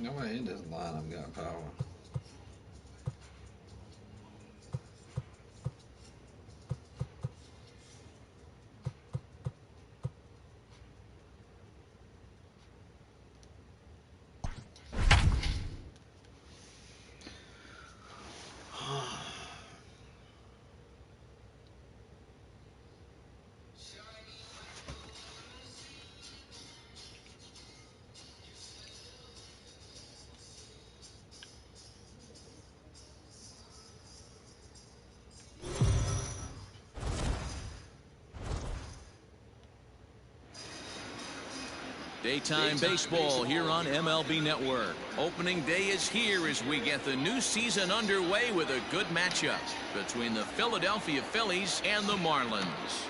No way in this lineup got power. Daytime baseball here on MLB Network. Opening day is here as we get the new season underway with a good matchup between the Philadelphia Phillies and the Marlins.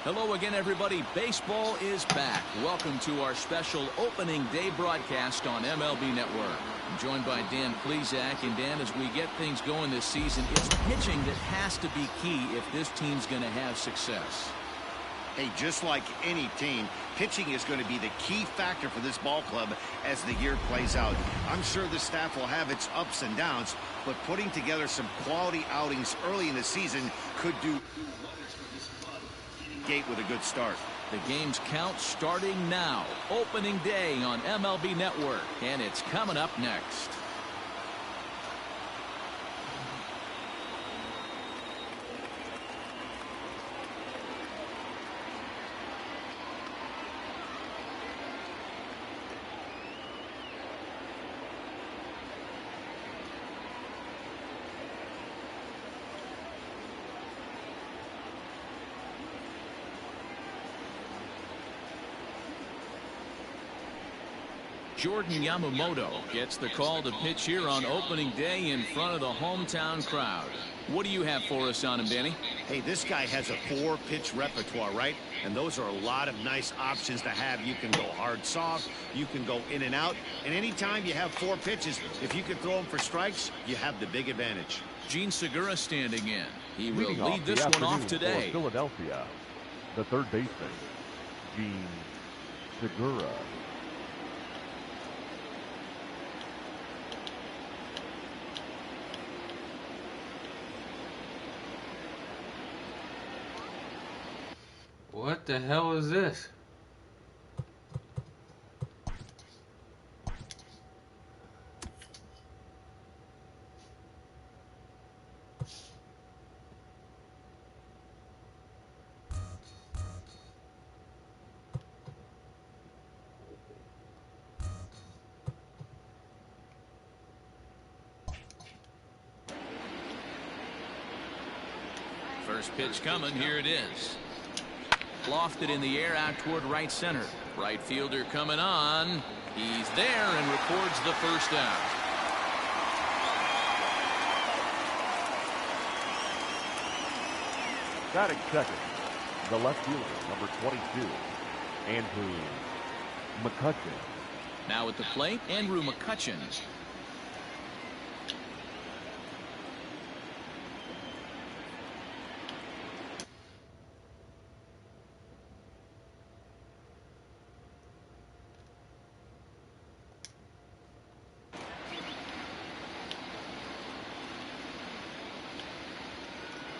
Hello again, everybody. Baseball is back. Welcome to our special opening day broadcast on MLB Network. I'm joined by Dan Plesac. And Dan, as we get things going this season, it's pitching that has to be key if this team's going to have success. Hey, just like any team, pitching is going to be the key factor for this ball club as the year plays out. I'm sure the staff will have its ups and downs, but putting together some quality outings early in the season could do gate with a good start. The game's count starting now. Opening day on MLB Network, and it's coming up next. Jordan Yamamoto gets the call to pitch here on opening day in front of the hometown crowd. What do you have for us on him, Danny? Hey, this guy has a 4-pitch repertoire, right? And those are a lot of nice options to have. You can go hard, soft. You can go in and out. And anytime you have 4 pitches, if you can throw them for strikes, you have the big advantage. Gene Segura standing in. He will lead this one off today. For Philadelphia, the third baseman, Gene Segura. What the hell is this? First pitch coming. Here it is. Lofted in the air out toward right center. Right fielder coming on. He's there and records the first out. Batting second, the left fielder, number 22, Andrew McCutcheon. Now at the plate, Andrew McCutcheon.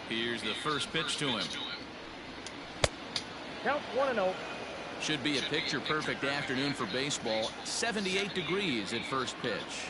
Here's the first pitch to him. Count 1-0. Should be a picture-perfect afternoon for baseball. 78 degrees at first pitch.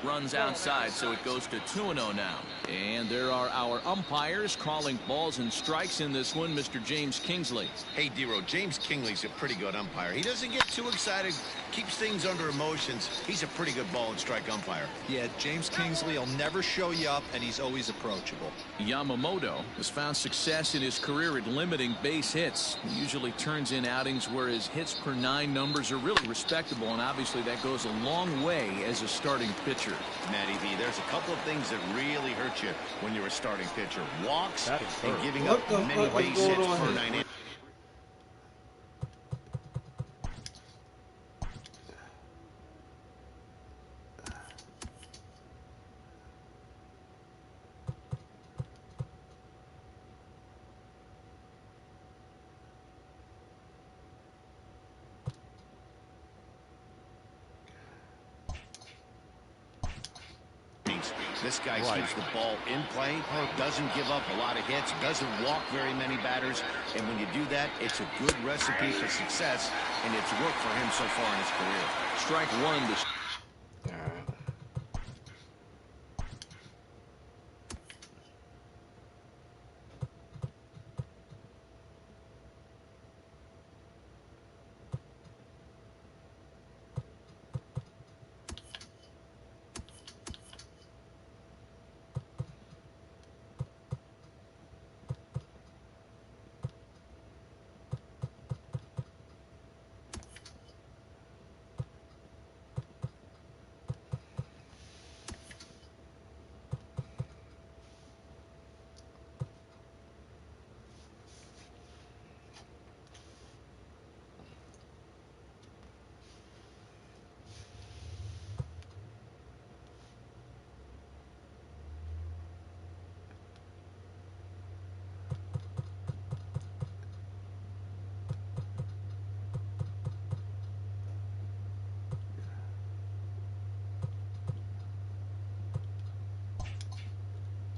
Runs outside, so it goes to 2-0 now. And there are our umpires calling balls and strikes in this one, Mr. James Kingsley. Hey, Dero, James Kingsley's a pretty good umpire. He doesn't get too excited, keeps things under emotions. He's a pretty good ball and strike umpire. Yeah, James Kingsley will never show you up, and he's always approachable. Yamamoto has found success in his career at limiting base hits. He usually turns in outings where his hits per 9 numbers are really respectable, and obviously that goes a long way as a starting pitcher. Matty V, there's a couple of things that really hurt you when you're a starting pitcher. Walks and giving What up the many fuck is base going hits on per here? 9 innings. This guy keeps the ball in play, doesn't give up a lot of hits, doesn't walk very many batters, and when you do that, it's a good recipe for success, and it's worked for him so far in his career. Strike one to...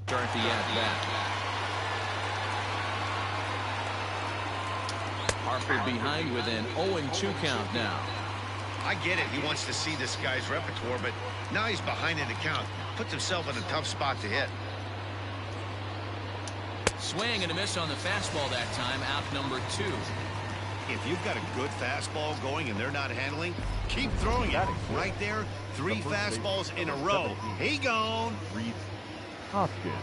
Start the at-bat. Harper behind with an 0-2 count now. I get it. He wants to see this guy's repertoire, but now he's behind in the count. Puts himself in a tough spot to hit. Swing and a miss on the fastball that time. Out number 2. If you've got a good fastball going and they're not handling, keep throwing it. Right there, 3 fastballs in a row. He gone. Reese Hoskins.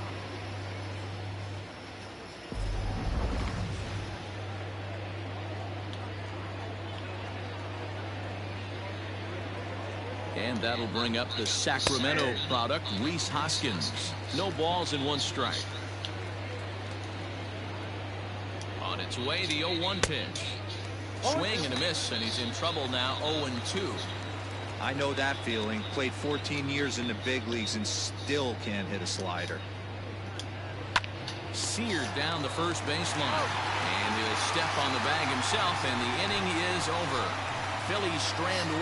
And that'll bring up the Sacramento product, Reese Hoskins. No balls and 1 strike. On its way, the 0-1 pitch. Swing and a miss, and he's in trouble now, 0-2. I know that feeling. Played 14 years in the big leagues and still can't hit a slider. Seared down the first baseline. And he'll step on the bag himself, and the inning is over. Phillies strand 1,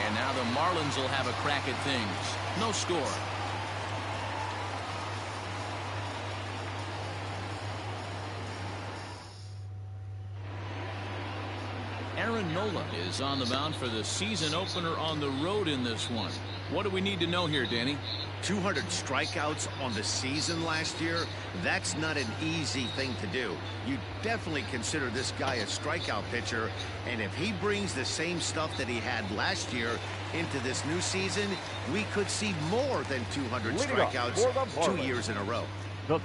and now the Marlins will have a crack at things. No score. Nola is on the mound for the season opener on the road in this one. What do we need to know here, Danny? 200 strikeouts on the season last year. That's not an easy thing to do. You definitely consider this guy a strikeout pitcher, and if he brings the same stuff that he had last year into this new season, we could see more than 200 strikeouts 2 years in a row.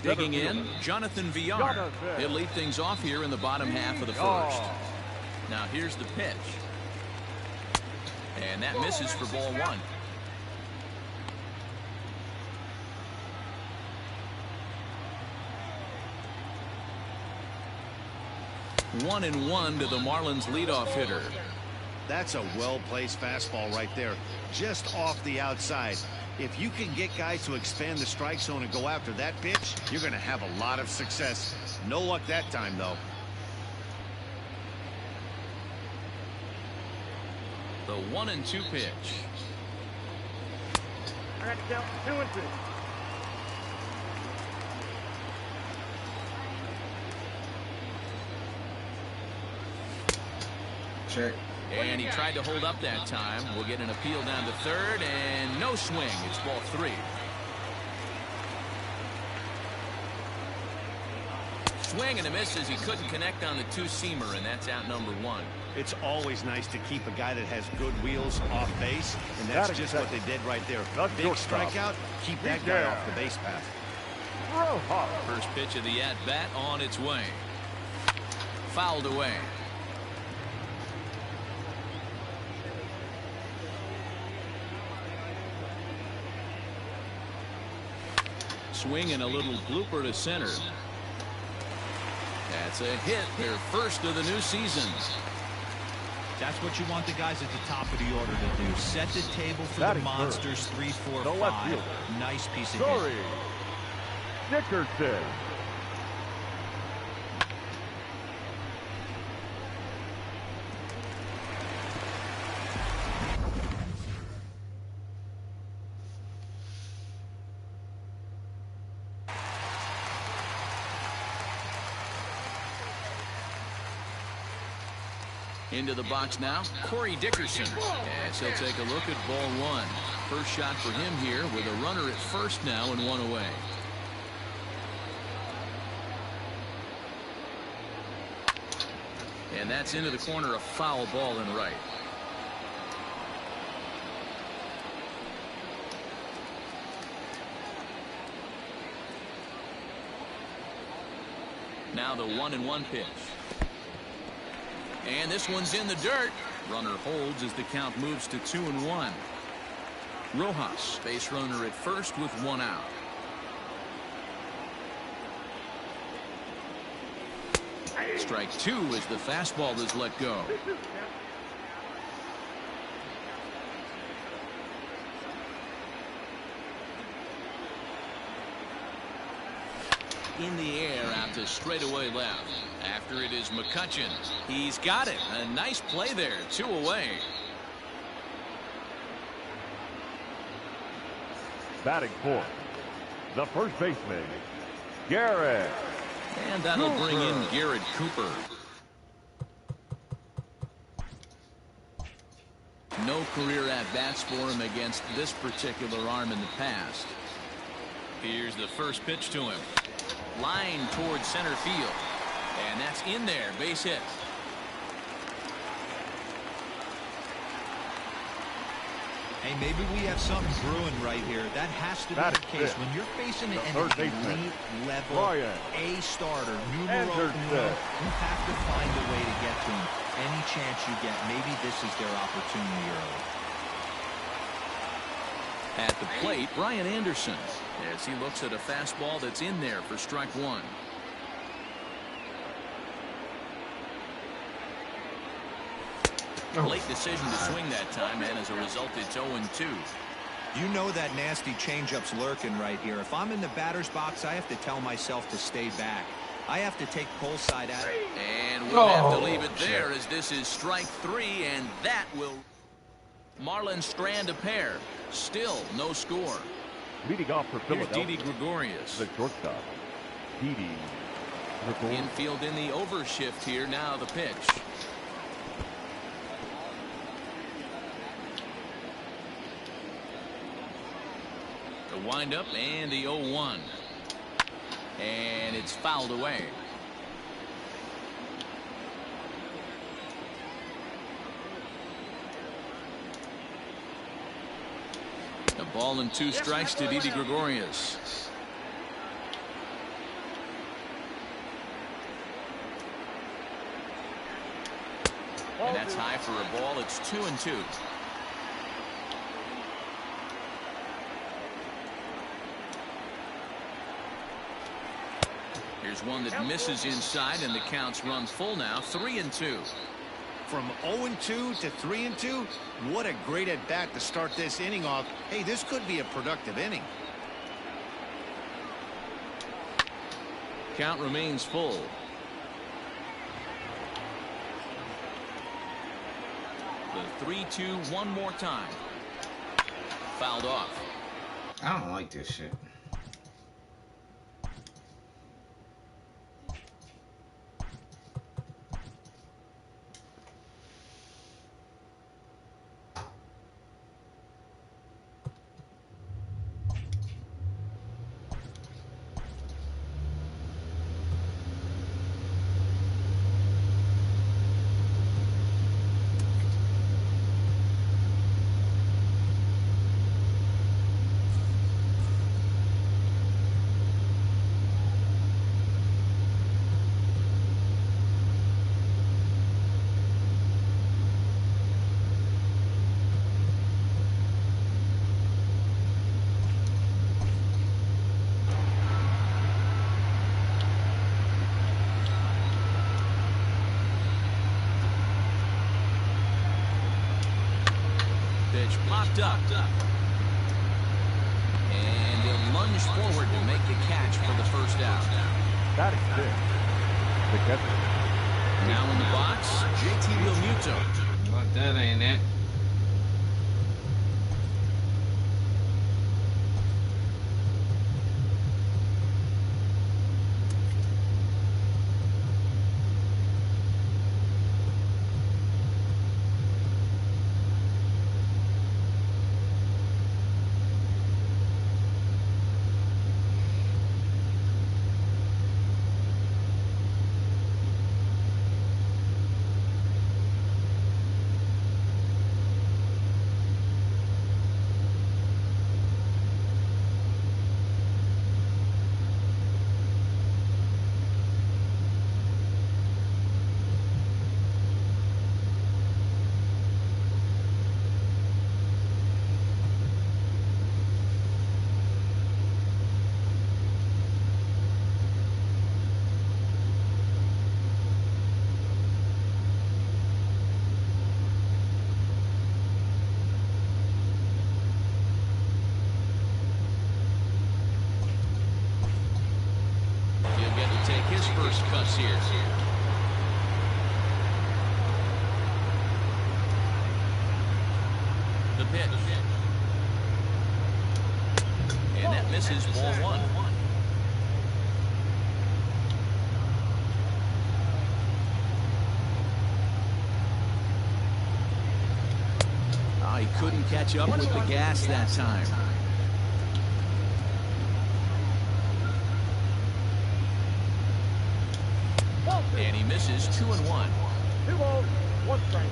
Digging in, Jonathan Villar. He'll lead things off here in the bottom half of the first. Now here's the pitch. And that misses for ball one. 1-1 to the Marlins leadoff hitter. That's a well-placed fastball right there, just off the outside. If you can get guys to expand the strike zone and go after that pitch, you're going to have a lot of success. No luck that time, though. The 1-2 pitch. I got to count 2-2. Check. And he tried to hold up that time. We'll get an appeal down to third, and no swing. It's ball three. Swing and a miss as he couldn't connect on the two-seamer, and that's out number one. It's always nice to keep a guy that has good wheels off base, and that's just what they did right there. Big strikeout, keep that guy off the base path. First pitch of the at-bat on its way. Fouled away. Swing and a little blooper to center. That's a hit, their first of the new season. That's what you want the guys at the top of the order to do. Set the table for the monsters. 3, 4, 5. Nice piece of hit. Dickerson. Into the box now, Corey Dickerson, as he'll take a look at ball one. First shot for him here with a runner at first now and one away. And that's into the corner, a foul ball and right. Now the 1-1 pitch. And this one's in the dirt. Runner holds as the count moves to 2-1. Rojas, base runner at first with one out. Strike two as the fastball is let go. In the air out to straightaway left. After it is McCutchen. He's got it. A nice play there. 2 away. Batting fourth, the first baseman, Garrett. And that'll bring in Garrett Cooper. No career at-bats for him against this particular arm in the past. Here's the first pitch to him. Line towards center field. And that's in there. Base hit. Hey, maybe we have something brewing right here. That has to be the case. When you're facing an elite level A starter, numero uno, you have to find a way to get to him. Any chance you get, maybe this is their opportunity early. At the plate, Brian Anderson, as he looks at a fastball that's in there for strike one. Late decision to swing that time, and as a result, it's 0-2. You know that nasty changeup's lurking right here. If I'm in the batter's box, I have to tell myself to stay back. I have to take pull side at it. And we'll have to leave it there as this is strike three, and that will Marlins strand a pair. Still no score. Leading off for Philadelphia, Didi Gregorius. the shortstop, Didi Gregorius. Infield in the overshift here. Now the pitch. The windup and the 0-1. And it's fouled away. A ball and 2 strikes to Didi Gregorius. And that's high for a ball. It's 2-2. Here's one that misses inside, and the count's run full now. 3-2. From 0-2 to 3-2, what a great at bat to start this inning off. Hey, this could be a productive inning. Count remains full. The 3-2 one more time. Fouled off. I don't like this shit. Pitch popped up. And he'll lunge forward to make the catch for the first out. That is big. The catcher. Now in the box, JT Realmuto. But that ain't it. His first cuts here. The pitch. And that misses ball 1. Oh, he couldn't catch up with the gas that time. And he misses 2-1. 2 balls, 1 strike.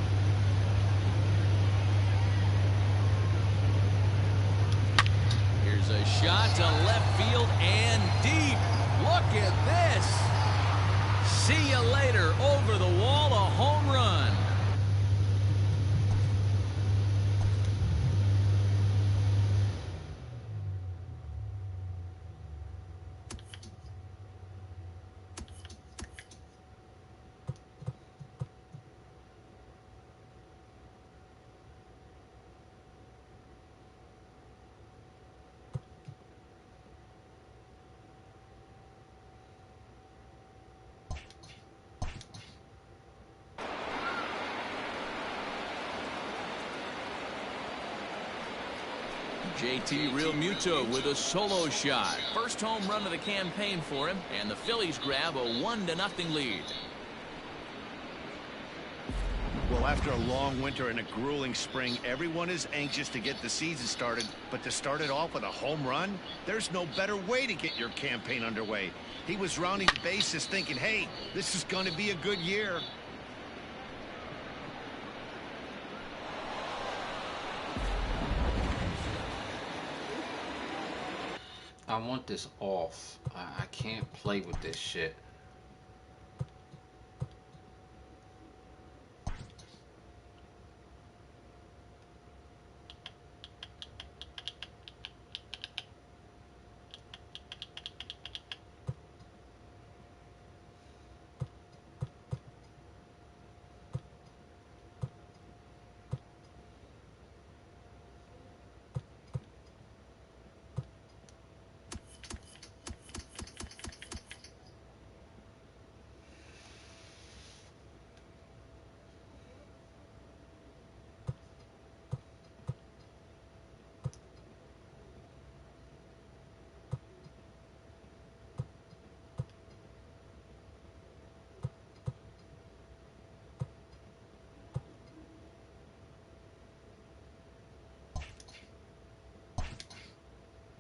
Here's a shot to left field and deep. Look at this. See you later. Over the wall, a home run. JT Realmuto with a solo shot. First home run of the campaign for him, and the Phillies grab a 1-0 lead. Well, Well, after a long winter and a grueling spring, everyone is anxious to get the season started, but to start it off with a home run, there's no better way to get your campaign underway. He was rounding the bases thinking, hey, this is going to be a good year. I want this off. I can't play with this shit.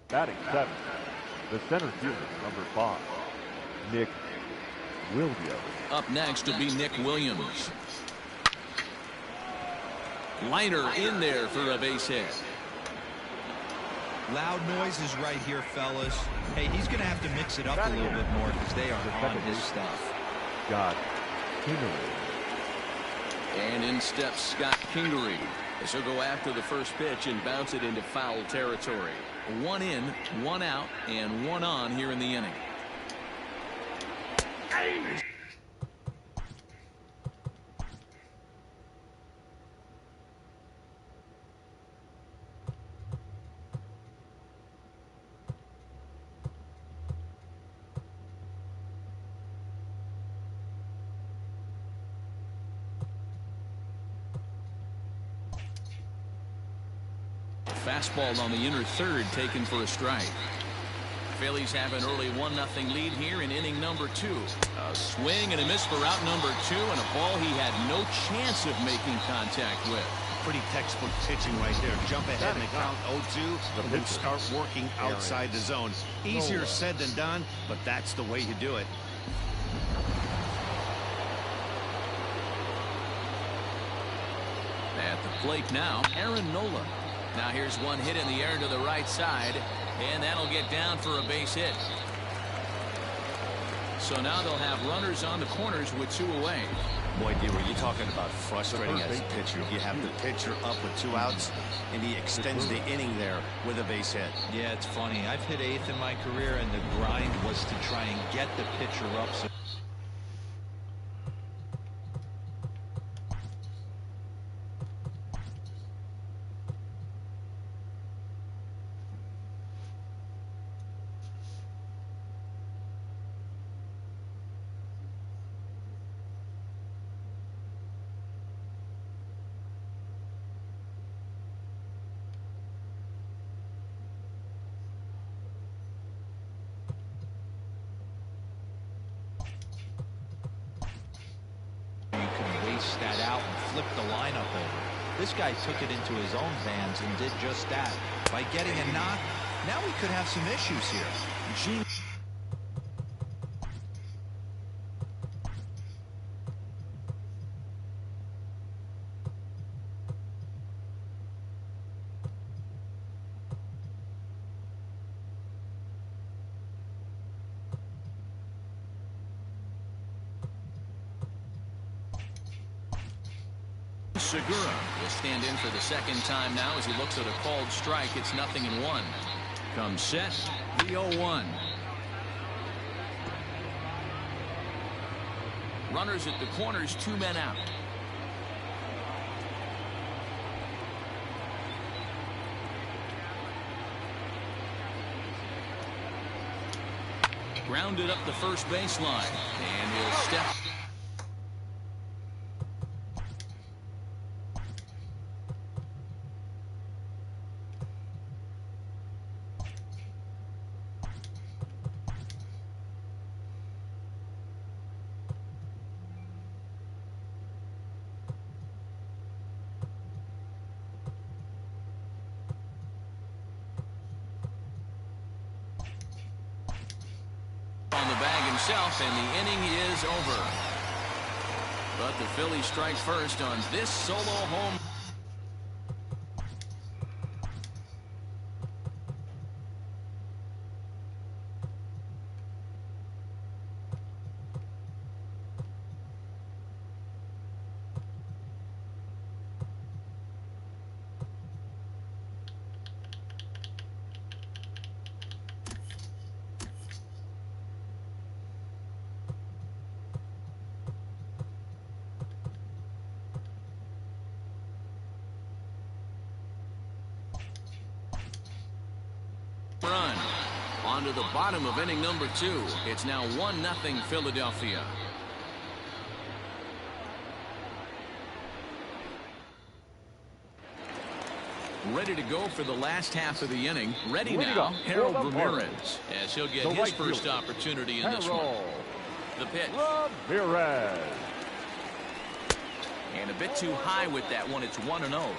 Batting 7, the center fielder, number 5, Nick Williams. Up next will be Nick Williams. Liner in there for a base hit. Loud noises right here, fellas. Hey, he's going to have to mix it up a little bit more because they are on his stuff. Scott Kingery. And in steps Scott Kingery, as he'll go after the first pitch and bounce it into foul territory. 1 in, 1 out, and 1 on here in the inning. Fastball on the inner third, taken for a strike. Phillies have an early 1-0 lead here in inning number 2. A swing and a miss for out number 2, and a ball he had no chance of making contact with. Pretty textbook pitching right there. Jump ahead in the count 0-2 and then start working outside the zone. Easier said than done, but that's the way you do it. At the plate now, Aaron Nola. Now here's one hit in the air to the right side, and that'll get down for a base hit. So now they'll have runners on the corners with 2 away. Boy, D, were you talking about frustrating as a pitcher? You have the pitcher up with 2 outs, and he extends the inning there with a base hit. Yeah, it's funny. I've hit 8th in my career, and the grind was to try and get the pitcher up. So that out and flip the lineup over. This guy took it into his own hands and did just that. By getting a knock, now we could have some issues here. Segura will stand in for the second time now as he looks at a called strike. It's 0-1. Comes set, the 0-1. Runners at the corners, 2 men out. Grounded up the first baseline, and he'll step. himself, and the inning is over. But the Phillies strike first on this solo home. Run on to the bottom of inning number 2. It's now 1-0 Philadelphia. Ready to go for the last half of the inning. Ready now, Harold Ramirez, as he'll get his first opportunity in this one. The pitch. Ramirez. And a bit too high with that one. It's 1-0.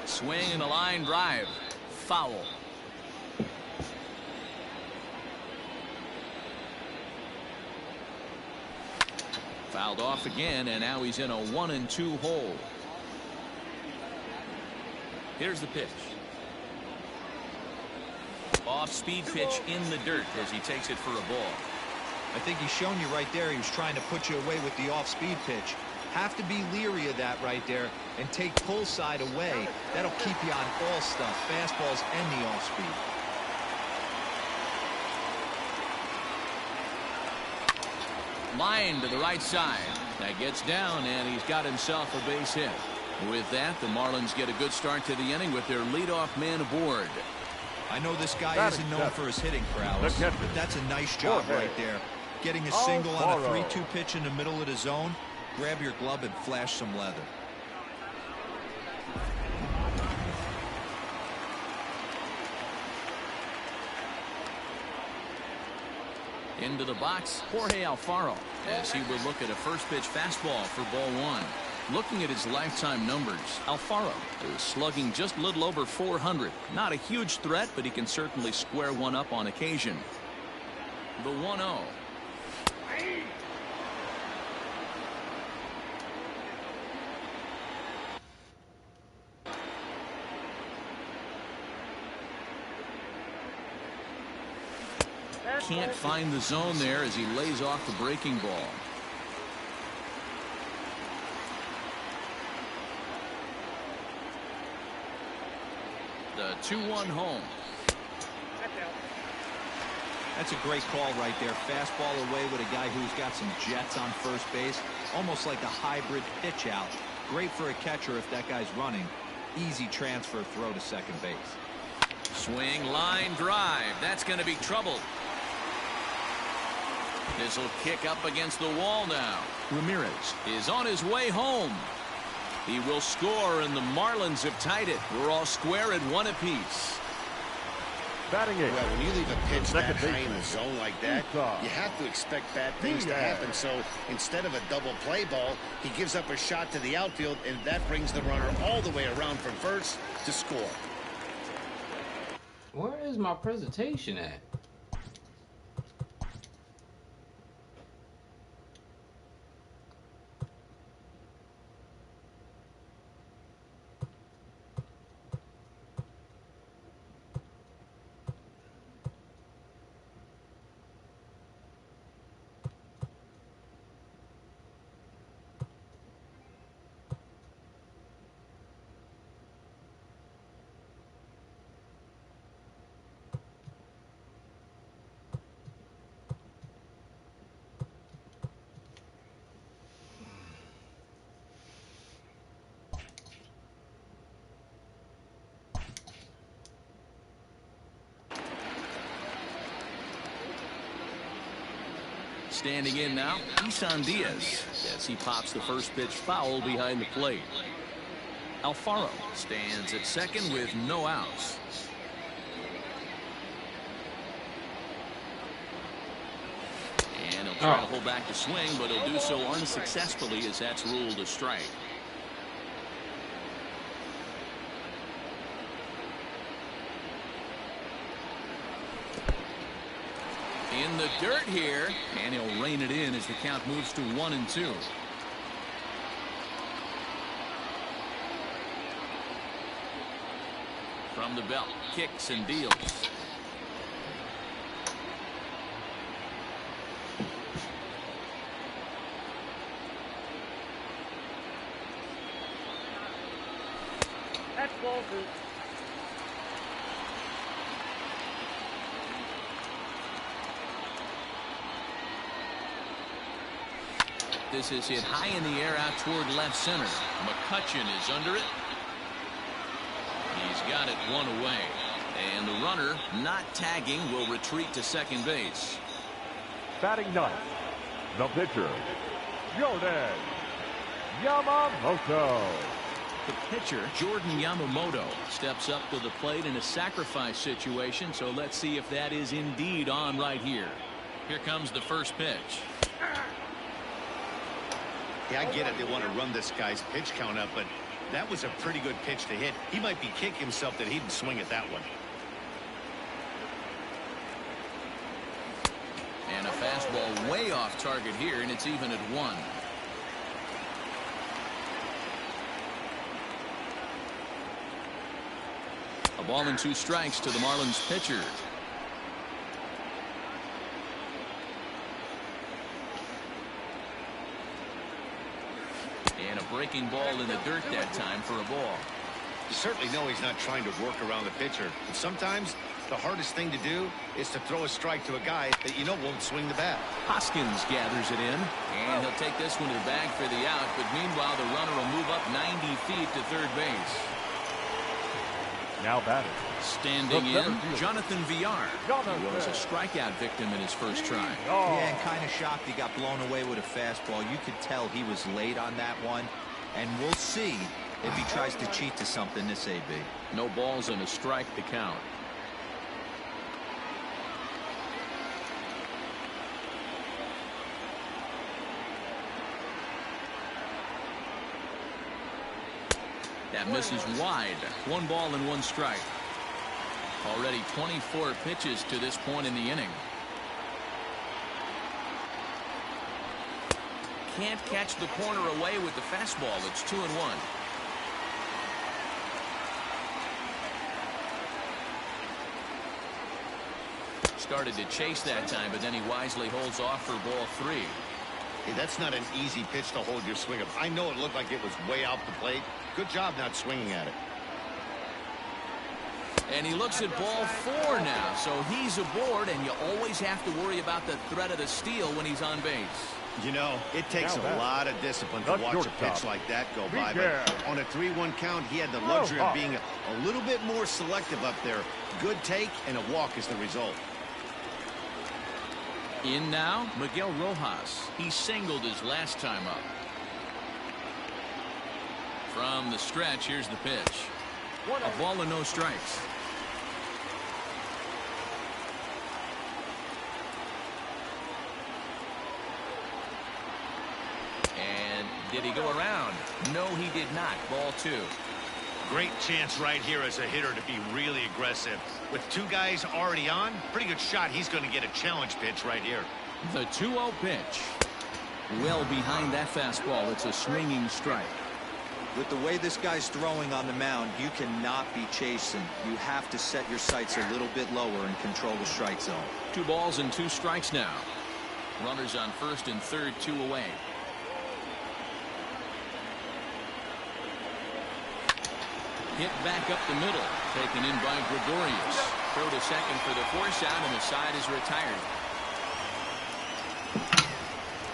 Swing and a line drive. Foul. Fouled off again, and now he's in a 1-2 hole. Here's the pitch. Off-speed pitch in the dirt as he takes it for a ball. I think he's shown you right there he was trying to put you away with the off-speed pitch. Have to be leery of that right there and take pull side away. That'll keep you on all stuff, fastballs and the off-speed. Line to the right side. That gets down, and he's got himself a base hit. With that, the Marlins get a good start to the inning with their leadoff man aboard. I know this guy isn't known for his hitting prowess, but that's a nice job right there. Getting a single on a 3-2 pitch in the middle of the zone. Grab your glove and flash some leather. Into the box, Jorge Alfaro, as he will look at a first pitch fastball for ball 1. Looking at his lifetime numbers, Alfaro is slugging just a little over 400. Not a huge threat, but he can certainly square one up on occasion. The 1-0. Can't find the zone there as he lays off the breaking ball. The 2-1 home. That's a great call right there. Fastball away with a guy who's got some jets on first base. Almost like a hybrid pitch out. Great for a catcher if that guy's running. Easy transfer throw to second base. Swing, line drive. That's going to be trouble. This will kick up against the wall now. Ramirez is on his way home. He will score, and the Marlins have tied it. We're all square at 1 apiece. Batting eighth. Well, when you leave a pitch that high in the zone like that, you have to expect bad things to happen. So instead of a double play ball, he gives up a shot to the outfield, and that brings the runner all the way around from first to score. Where is my presentation at? Standing in now, Isan Diaz, as he pops the first pitch foul behind the plate. Alfaro stands at second with no outs. And he'll try to hold back the swing, but he'll do so unsuccessfully as that's ruled a strike. in the dirt here, and he'll rein it in as the count moves to 1-2. From the belt, kicks and deals. That's ball two. This is hit high in the air out toward left center. McCutchen is under it. He's got it one away. And the runner, not tagging, will retreat to second base. Batting ninth, the pitcher, Jordan Yamamoto. The pitcher, Jordan Yamamoto, steps up to the plate in a sacrifice situation, so let's see if that is indeed on right here. Here comes the first pitch. Yeah, I get it. They want to run this guy's pitch count up, but that was a pretty good pitch to hit. He might be kicking himself that he didn't swing at that one. And a fastball way off target here, and it's even at 1. A ball and 2 strikes to the Marlins pitcher. And a breaking ball in the dirt that time for a ball. You certainly know he's not trying to work around the pitcher. And sometimes the hardest thing to do is to throw a strike to a guy that you know won't swing the bat. Hoskins gathers it in, and he'll take this one to the bag for the out, but meanwhile the runner will move up 90 feet to third base. Now batting. Standing in, Jonathan Villar. He was a strikeout victim in his first try. Yeah, and kind of shocked he got blown away with a fastball. You could tell he was late on that one, and we'll see if he tries to cheat to something this AB. No balls and a strike to count. That misses wide. 1 ball and 1 strike. Already 24 pitches to this point in the inning. Can't catch the corner away with the fastball. It's 2-1. Started to chase that time, but then he wisely holds off for ball 3. Hey, that's not an easy pitch to hold your swing of. I know it looked like it was way off the plate. Good job not swinging at it. And he looks at ball 4 now, so he's aboard, and you always have to worry about the threat of the steal when he's on base. You know, it takes a lot of discipline to watch a pitch like that go by, but on a 3-1 count, he had the luxury of being a little bit more selective up there. Good take, and a walk is the result. In now, Miguel Rojas. He singled his last time up. From the stretch, here's the pitch. A ball and no strikes. And did he go around? No, he did not. Ball 2. Great chance right here as a hitter to be really aggressive. With 2 guys already on, pretty good shot. He's going to get a challenge pitch right here. The 2-0 pitch. Well behind that fastball. It's a swinging strike. With the way this guy's throwing on the mound, you cannot be chasing. You have to set your sights a little bit lower and control the strike zone. 2 balls and 2 strikes now. Runners on first and third, 2 away. Hit back up the middle. Taken in by Gregorius. Throw to second for the force out, and the side is retired.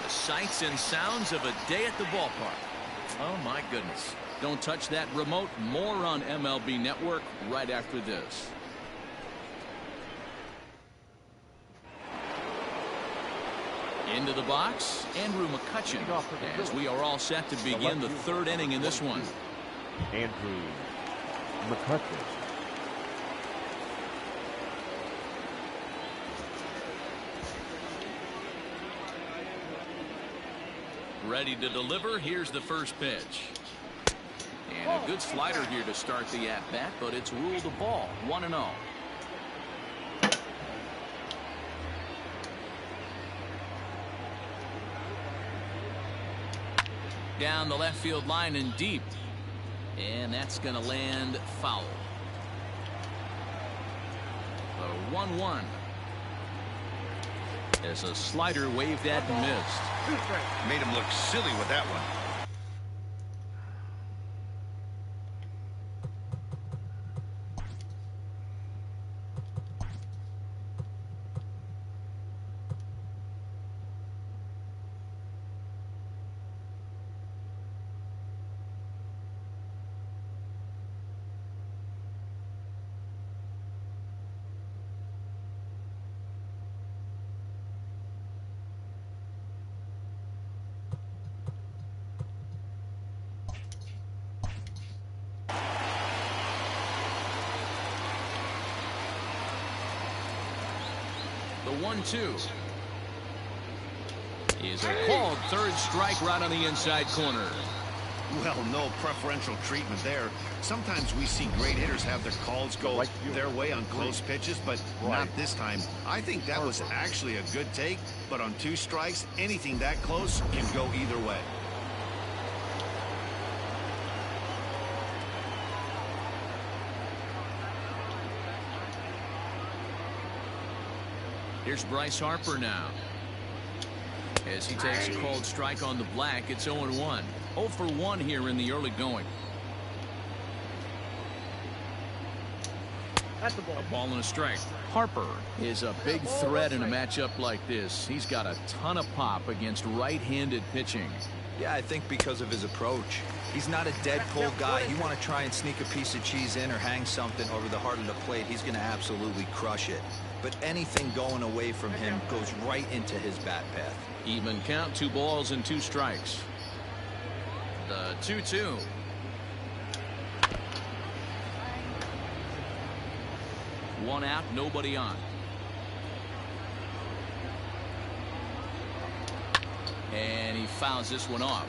The sights and sounds of a day at the ballpark. Oh, my goodness. Don't touch that remote. More on MLB Network right after this. Into the box, Andrew McCutchen, as we are all set to begin the 3rd inning in this one. Andrew McCutchen. Ready to deliver. Here's the first pitch. And a good slider here to start the at-bat, but it's ruled a ball. 1-0. down the left field line and deep. And that's going to land foul. The 1-1. As a slider waved at and missed. Made him look silly with that one. The 1-2 is a called third strike right on the inside corner. Well, no preferential treatment there. Sometimes we see great hitters have their calls go their way on close pitches, but not this time. I think that was actually a good take, but on 2 strikes, anything that close can go either way. Here's Bryce Harper now. As he takes a called strike on the black, it's 0-1. 0 for 1 here in the early going. That's the ball. A ball and a strike. Harper is a big threat in a matchup like this. He's got a ton of pop against right-handed pitching. Yeah, I think because of his approach. He's not a dead pull guy. You want to try and sneak a piece of cheese in or hang something over the heart of the plate, he's going to absolutely crush it. But anything going away from him goes right into his bat path. Even count, 2 balls and 2 strikes. The 2-2. One out, nobody on. And he fouls this one off.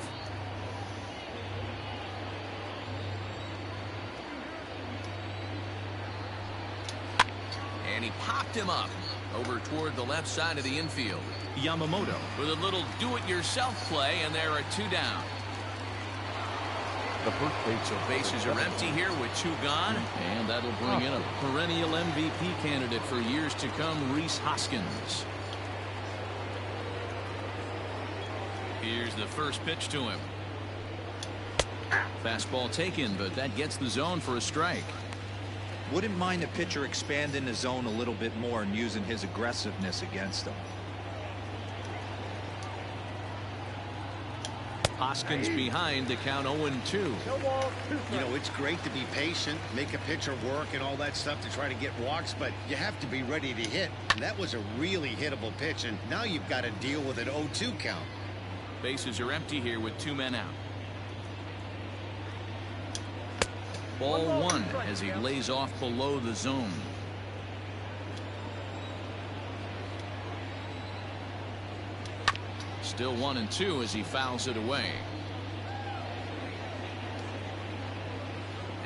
And he popped him up over toward the left side of the infield. Yamamoto with a little do-it-yourself play, and there are 2 down. The first base. So bases are empty here with 2 gone, and that'll bring in a perennial MVP candidate for years to come, Rhys Hoskins. Here's the first pitch to him. Fastball taken, but that gets the zone for a strike. Wouldn't mind a pitcher expanding the zone a little bit more and using his aggressiveness against him. Hoskins behind to count 0-2. You know, it's great to be patient, make a pitcher work and all that stuff to try to get walks, but you have to be ready to hit. And that was a really hittable pitch, and now you've got to deal with an 0-2 count. Bases are empty here with 2 men out. Ball 1 as he lays off below the zone. Still 1-2 as he fouls it away.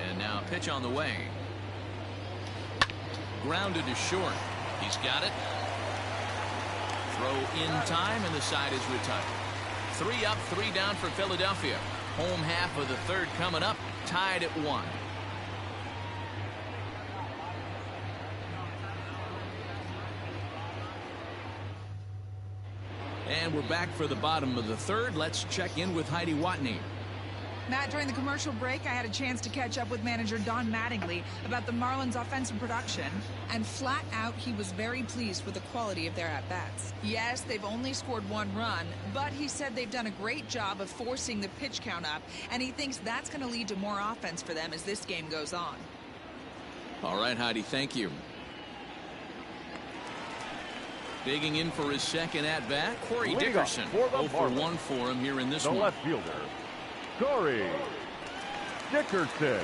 And now pitch on the way. Grounded to short. He's got it. Throw in time, and the side is retired. 3 up, 3 down for Philadelphia. Home half of the 3rd coming up, tied at 1. And we're back for the bottom of the 3rd. Let's check in with Heidi Watney. Matt, during the commercial break, I had a chance to catch up with manager Don Mattingly about the Marlins' offensive production. And flat out, he was very pleased with the quality of their at-bats. Yes, they've only scored 1 run, but he said they've done a great job of forcing the pitch count up, and he thinks that's going to lead to more offense for them as this game goes on. All right, Heidi, thank you. Digging in for his 2nd at-bat, Corey Dickerson. 0 for 1 for him here in this one. The left fielder, Corey Dickerson.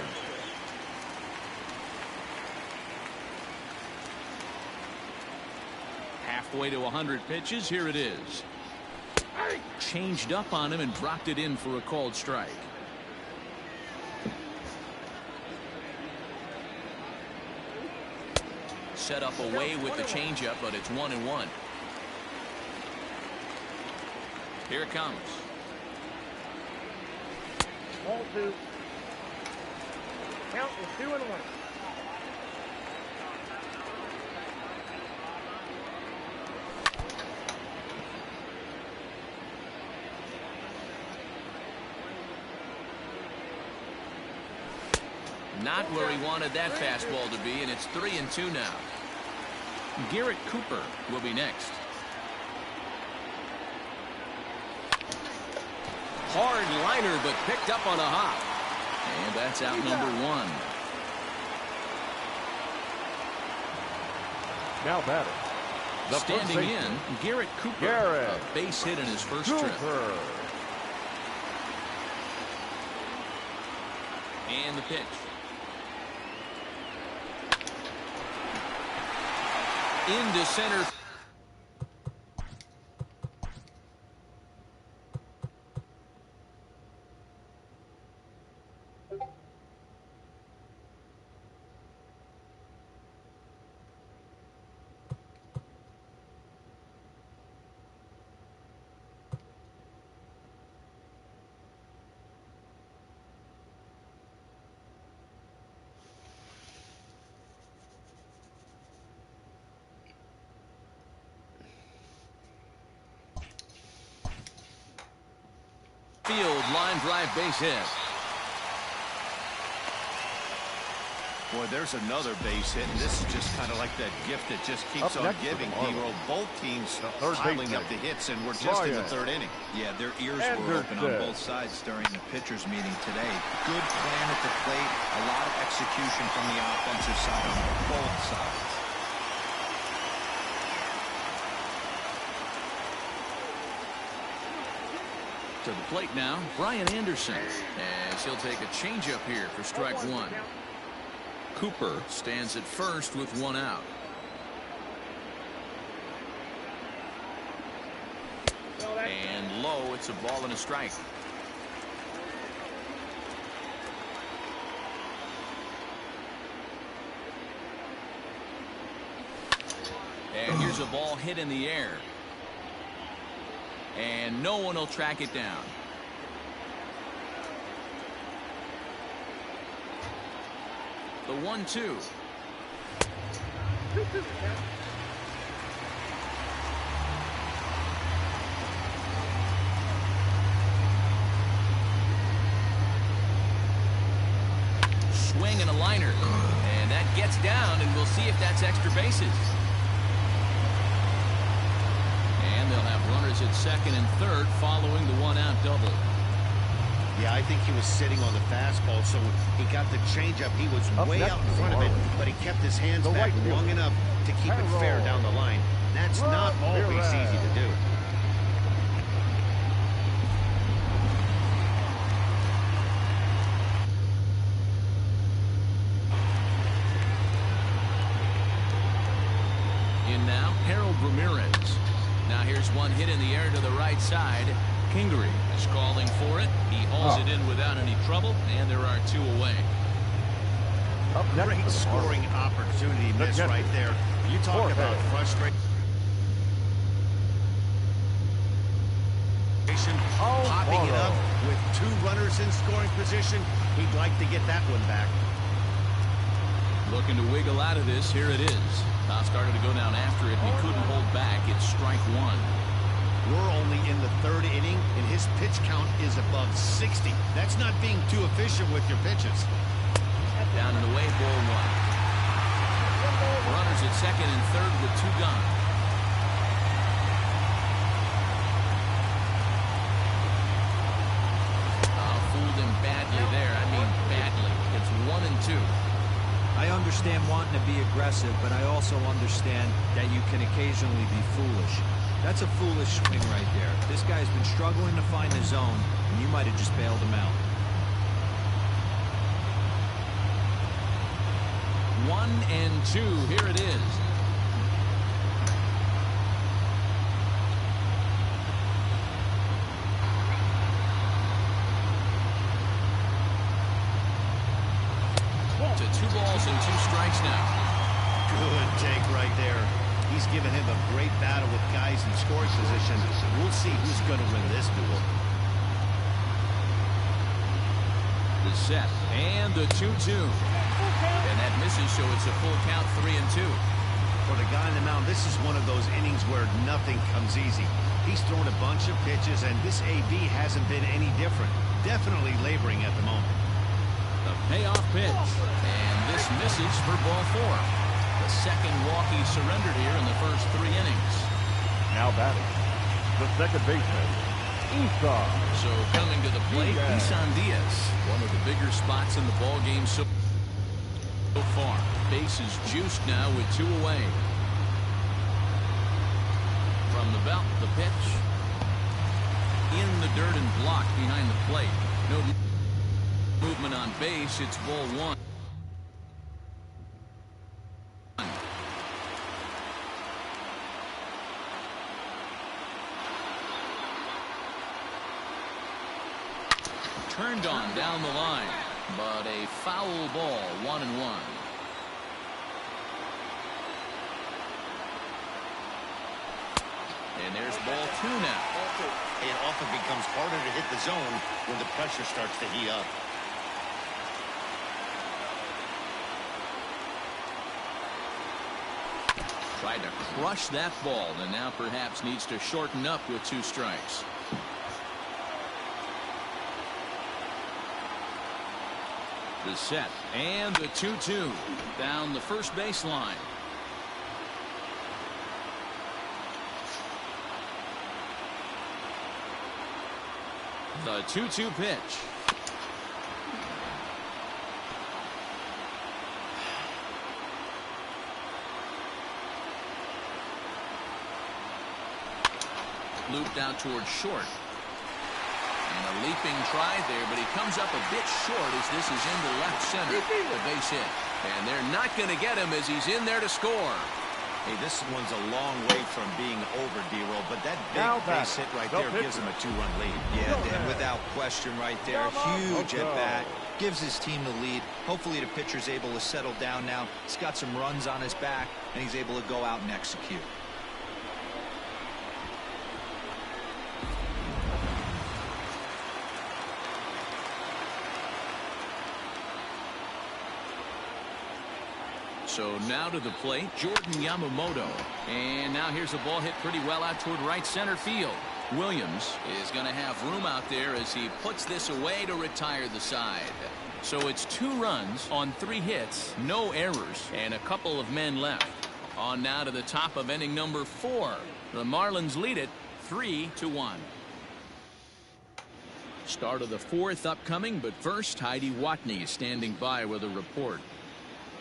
Halfway to 100 pitches, here it is. Changed up on him and dropped it in for a called strike. Set up away with the changeup, but it's 1-1. Here it comes. Ball 2. Count is 2-1. Not where he wanted that fastball to be, and it's 3-2 now. Garrett Cooper will be next. Hard liner, but picked up on a hop. And that's out number 1. Now batter. The standing in, Garrett Cooper. A base hit in his first trip. And the pitch. Into center. Field line drive base hit. Boy, there's another base hit, and this is just kind of like that gift that just keeps on giving. Hero, both teams piling up the hits, and we're just in the third inning. Yeah, their ears were open on both sides during the pitchers meeting today. Good plan at the plate, a lot of execution from the offensive side on both sides. To the plate now, Brian Anderson, as he'll take a changeup here for strike 1. Cooper stands at first with 1 out. And low, it's a ball and a strike. And here's a ball hit in the air. And no one will track it down. The 1-2. Swing and a liner. And that gets down, and we'll see if that's extra bases. And they'll have runners at second and third following the 1-out double. Yeah, I think he was sitting on the fastball, so he got the changeup. He was way out in front of it, but he kept his hands back long enough to keep it fair down the line. That's not always easy to do. In now, Harold Ramirez. Now here's one hit in the air to the right side. Kingery is calling for it. He hauls it in without any trouble, and there are 2 away. Great scoring opportunity miss right there. You talk about frustration. Popping it up with 2 runners in scoring position. He'd like to get that one back. Looking to wiggle out of this. Here it is. Started to go down after it, and he couldn't hold back. It's strike 1. We're only in the 3rd inning, and his pitch count is above 60. That's not being too efficient with your pitches. Down and away, ball 1. Runners at second and third with 2 gone. Fooled him badly there. I mean badly. It's 1-2. I understand wanting to be aggressive, but I also understand that you can occasionally be foolish. That's a foolish swing right there. This guy's been struggling to find the zone, and you might have just bailed him out. 1-2. Here it is. To 2 balls and 2 strikes now. Good take right there. He's given him a great battle with guys in scoring position. We'll see who's going to win this duel. The set and the 2-2. And that misses, so it's a full count, 3-2. For the guy on the mound, this is one of those innings where nothing comes easy. He's thrown a bunch of pitches, and this AB hasn't been any different. Definitely laboring at the moment. The payoff pitch. And this misses for ball 4. The second walk he surrendered here in the first 3 innings. Now batting, the second baseman, Isan. So coming to the plate, Isan Diaz. One of the bigger spots in the ball game so far. Base is juiced now with 2 away. From the belt, the pitch. In the dirt and blocked behind the plate. No movement on base. It's ball 1. Turned on down the line, but a foul ball, 1-1. And there's ball 2 now. It often becomes harder to hit the zone when the pressure starts to heat up. Tried to crush that ball, and now perhaps needs to shorten up with 2 strikes. The set and the 2-2 down the first baseline. The 2-2 pitch. Looped out towards short. And a leaping try there, but he comes up a bit short as this is into left center. The base hit. And they're not going to get him as he's in there to score. Hey, this one's a long way from being over, D-Roll, but that big base hit right there gives him a 2-run lead. Yeah, Dan, without question right there. Huge at bat. Gives his team the lead. Hopefully the pitcher's able to settle down now. He's got some runs on his back, and he's able to go out and execute. So now to the plate, Jordan Yamamoto. And now here's a ball hit pretty well out toward right center field. Williams is going to have room out there as he puts this away to retire the side. So it's 2 runs on 3 hits, no errors, and a couple of men left. On now to the top of inning number 4. The Marlins lead it 3-1. Start of the 4th upcoming, but first, Heidi Watney is standing by with a report.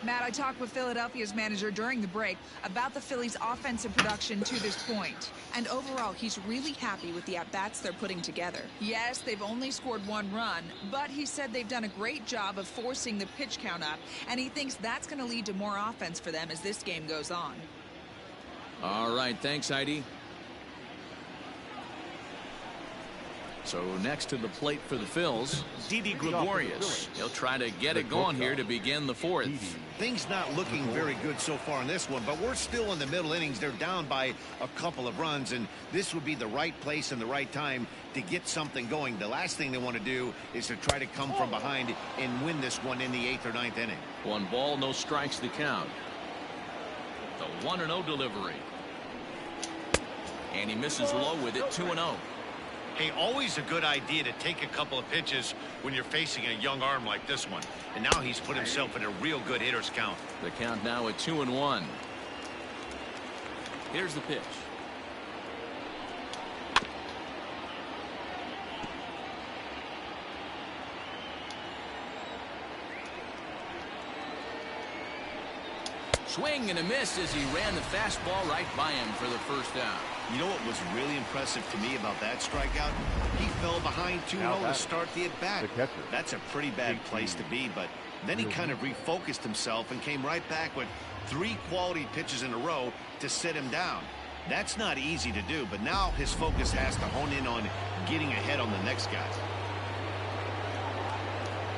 Matt, I talked with Philadelphia's manager during the break about the Phillies' offensive production to this point. And overall, he's really happy with the at-bats they're putting together. Yes, they've only scored 1 run, but he said they've done a great job of forcing the pitch count up, and he thinks that's going to lead to more offense for them as this game goes on. All right, thanks, Heidi. So next to the plate for the Phils, Didi Gregorius. He'll try to get it going here to begin the 4th. Things not looking very good so far in this one, but we're still in the middle innings. They're down by a couple of runs, and this would be the right place and the right time to get something going. The last thing they want to do is to try to come from behind and win this one in the 8th or 9th inning. 1 ball, no strikes to count. The 1-0 delivery. And he misses low with it, 2-0. Hey, always a good idea to take a couple of pitches when you're facing a young arm like this one. And now he's put himself in a real good hitter's count. The count now at 2-1. Here's the pitch. Swing and a miss as he ran the fastball right by him for the first out. You know what was really impressive to me about that strikeout? He fell behind 2-0 to start the at-bat. That's a pretty bad place to be, but then he kind of refocused himself and came right back with 3 quality pitches in a row to sit him down. That's not easy to do, but now his focus has to hone in on getting ahead on the next guy.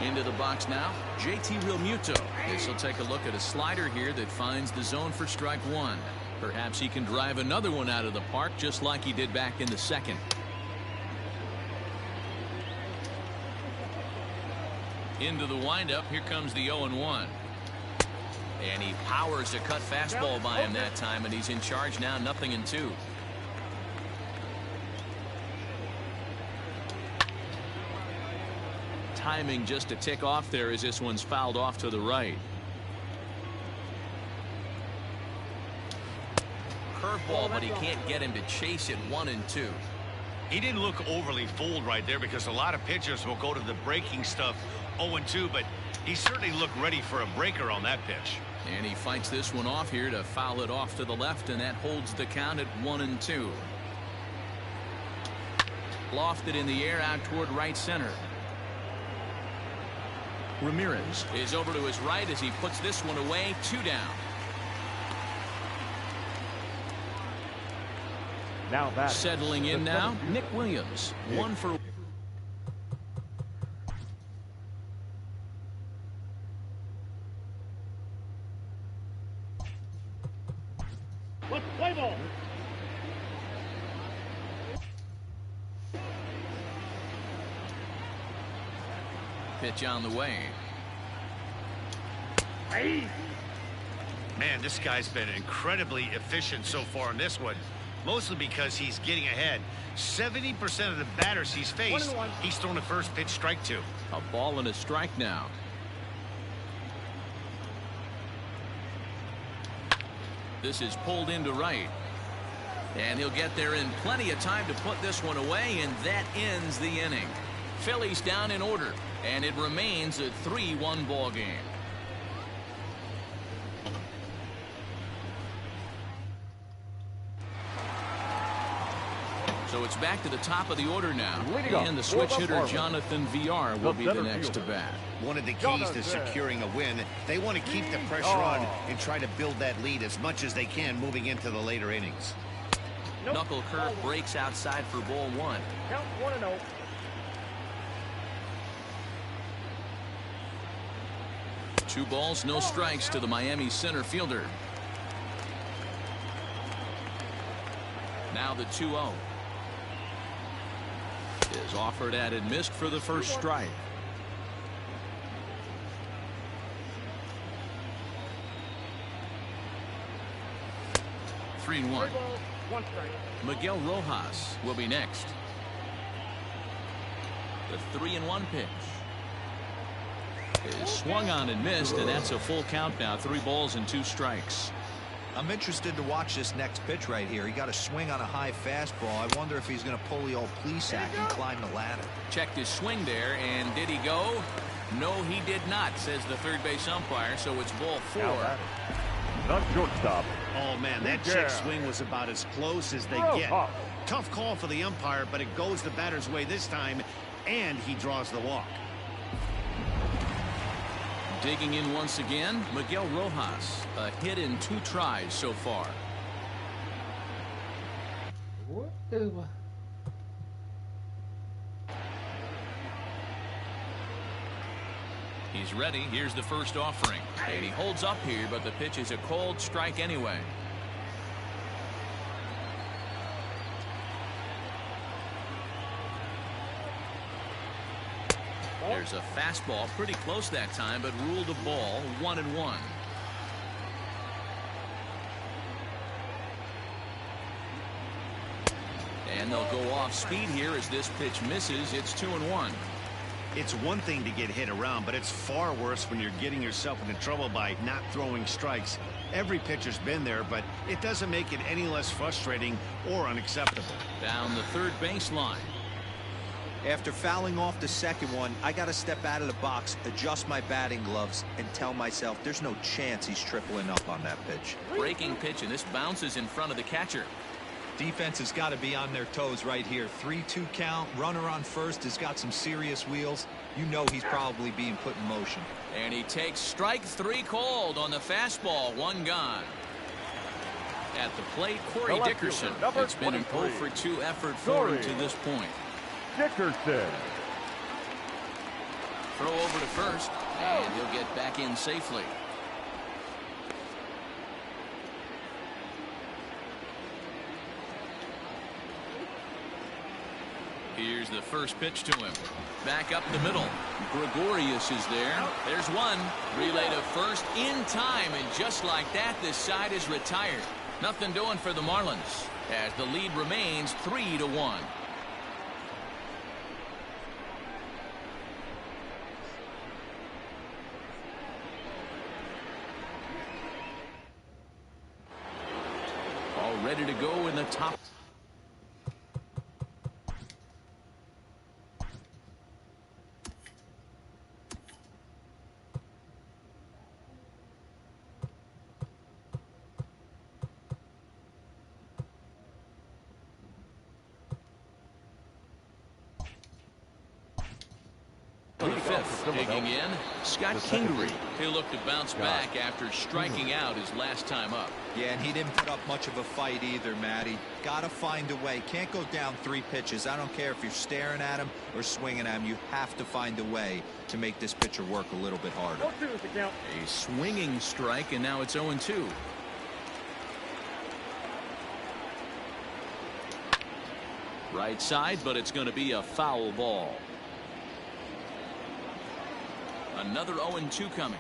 Into the box now, JT Realmuto. This will take a look at a slider here that finds the zone for strike 1. Perhaps he can drive another one out of the park just like he did back in the 2nd. Into the windup. Here comes the 0-1. And he powers a cut fastball by him that time, and he's in charge now, 0-2. Timing just a tick off there as this one's fouled off to the right. Curveball, but he can't get him to chase it. 1-2. He didn't look overly fooled right there because a lot of pitchers will go to the breaking stuff 0-2, but he certainly looked ready for a breaker on that pitch. And he fights this one off here to foul it off to the left, and that holds the count at 1-2. Lofted in the air out toward right center. Ramirez is over to his right as he puts this one away. 2 down. Now that settling in now, Nick Williams. 1 for. Let's play ball. Pitch on the way. Man, this guy's been incredibly efficient so far in this one, mostly because he's getting ahead. 70% of the batters he's faced, he's thrown a first pitch strike to. A ball and a strike now. This is pulled into right. And he'll get there in plenty of time to put this one away, and that ends the inning. Phillies down in order, and it remains a 3-1 ball game. So it's back to the top of the order now, and the switch hitter Jonathan VR will be the next to bat. One of the keys to securing a win, they want to keep the pressure on and try to build that lead as much as they can moving into the later innings. Knuckle curve breaks outside for ball 1. Count 1-0. Two balls, no strikes to the Miami center fielder. Now the 2-0. Is offered at and missed for the first strike. Three and one. Miguel Rojas will be next. The 3-1 pitch is swung on and missed, and that's a full count now. 3 balls and 2 strikes. I'm interested to watch this next pitch right here. He got a swing on a high fastball. I wonder if he's going to pull the old Plesac and climb the ladder. Checked his swing there, and did he go? No, he did not, says the third base umpire, so it's ball 4. Not shortstop. Oh, man, that check swing was about as close as they get. Tough call for the umpire, but it goes the batter's way this time, and he draws the walk. Digging in once again, Miguel Rojas. A hit in 2 tries so far. He's ready. Here's the first offering. And he holds up here, but the pitch is a cold strike anyway. There's a fastball pretty close that time, but ruled a ball. 1-1. And they'll go off speed here as this pitch misses. It's 2-1. It's one thing to get hit around, but it's far worse when you're getting yourself into trouble by not throwing strikes. Every pitcher's been there, but it doesn't make it any less frustrating or unacceptable. Down the third baseline. After fouling off the second one, I got to step out of the box, adjust my batting gloves, and tell myself there's no chance he's tripling up on that pitch. Breaking pitch, and this bounces in front of the catcher. Defense has got to be on their toes right here. 3-2 count. Runner on first has got some serious wheels. You know he's probably being put in motion. And he takes strike 3 called on the fastball. 1 gone. At the plate, Corey Dickerson. It's been an 0-for-2 effort for him to this point. Dickerson. Throw over to first, and he'll get back in safely. Here's the first pitch to him. Back up the middle. Gregorius is there. There's one. Relay to first in time, and just like that, this side is retired. Nothing doing for the Marlins as the lead remains 3-1. All ready to go in the top. The fifth, digging in, Scott Kingery. He'll look to bounce back after striking out his last time up. Yeah, and he didn't put up much of a fight either, Matty. Got to find a way. Can't go down 3 pitches. I don't care if you're staring at him or swinging at him. You have to find a way to make this pitcher work a little bit harder. A swinging strike, and now it's 0-2. Right side, but it's going to be a foul ball. Another 0-2 coming.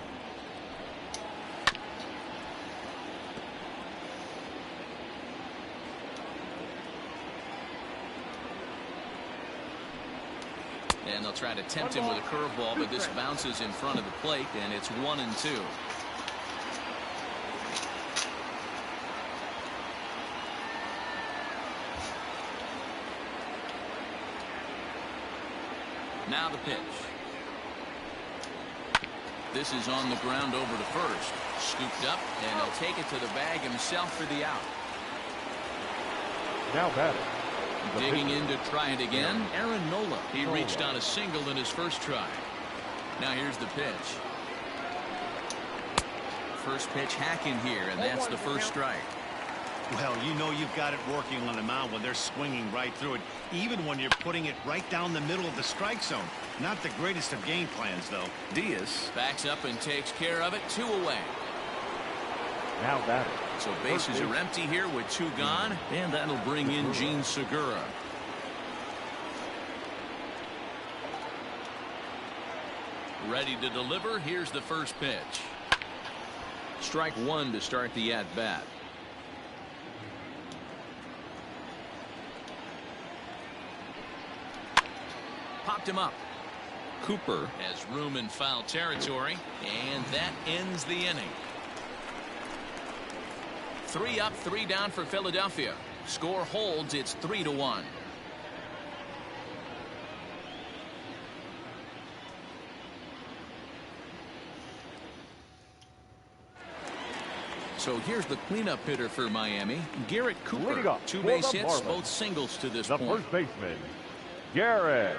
And they'll try to tempt him with a curveball, but this bounces in front of the plate, and it's 1-2. Now the pitch. This is on the ground over to first. Scooped up, and he'll take it to the bag himself for the out. Now batting. Digging in to try it again, Aaron Nola. He reached on a single in his first try. Now here's the pitch. First pitch hacking here, and that's the first strike. Well, you know you've got it working on the mound when they're swinging right through it, even when you're putting it right down the middle of the strike zone. Not the greatest of game plans, though. Diaz backs up and takes care of it. 2 away. Now batting. So bases are empty here with 2 gone, and that'll bring in Gene Segura. Ready to deliver. Here's the first pitch. Strike 1 to start the at-bat. Popped him up. Cooper has room in foul territory, and that ends the inning. 3 up, 3 down for Philadelphia. Score holds. It's 3-1. So here's the cleanup hitter for Miami, Garrett Cooper. 2 base hits, both singles to this point. The first baseman, Garrett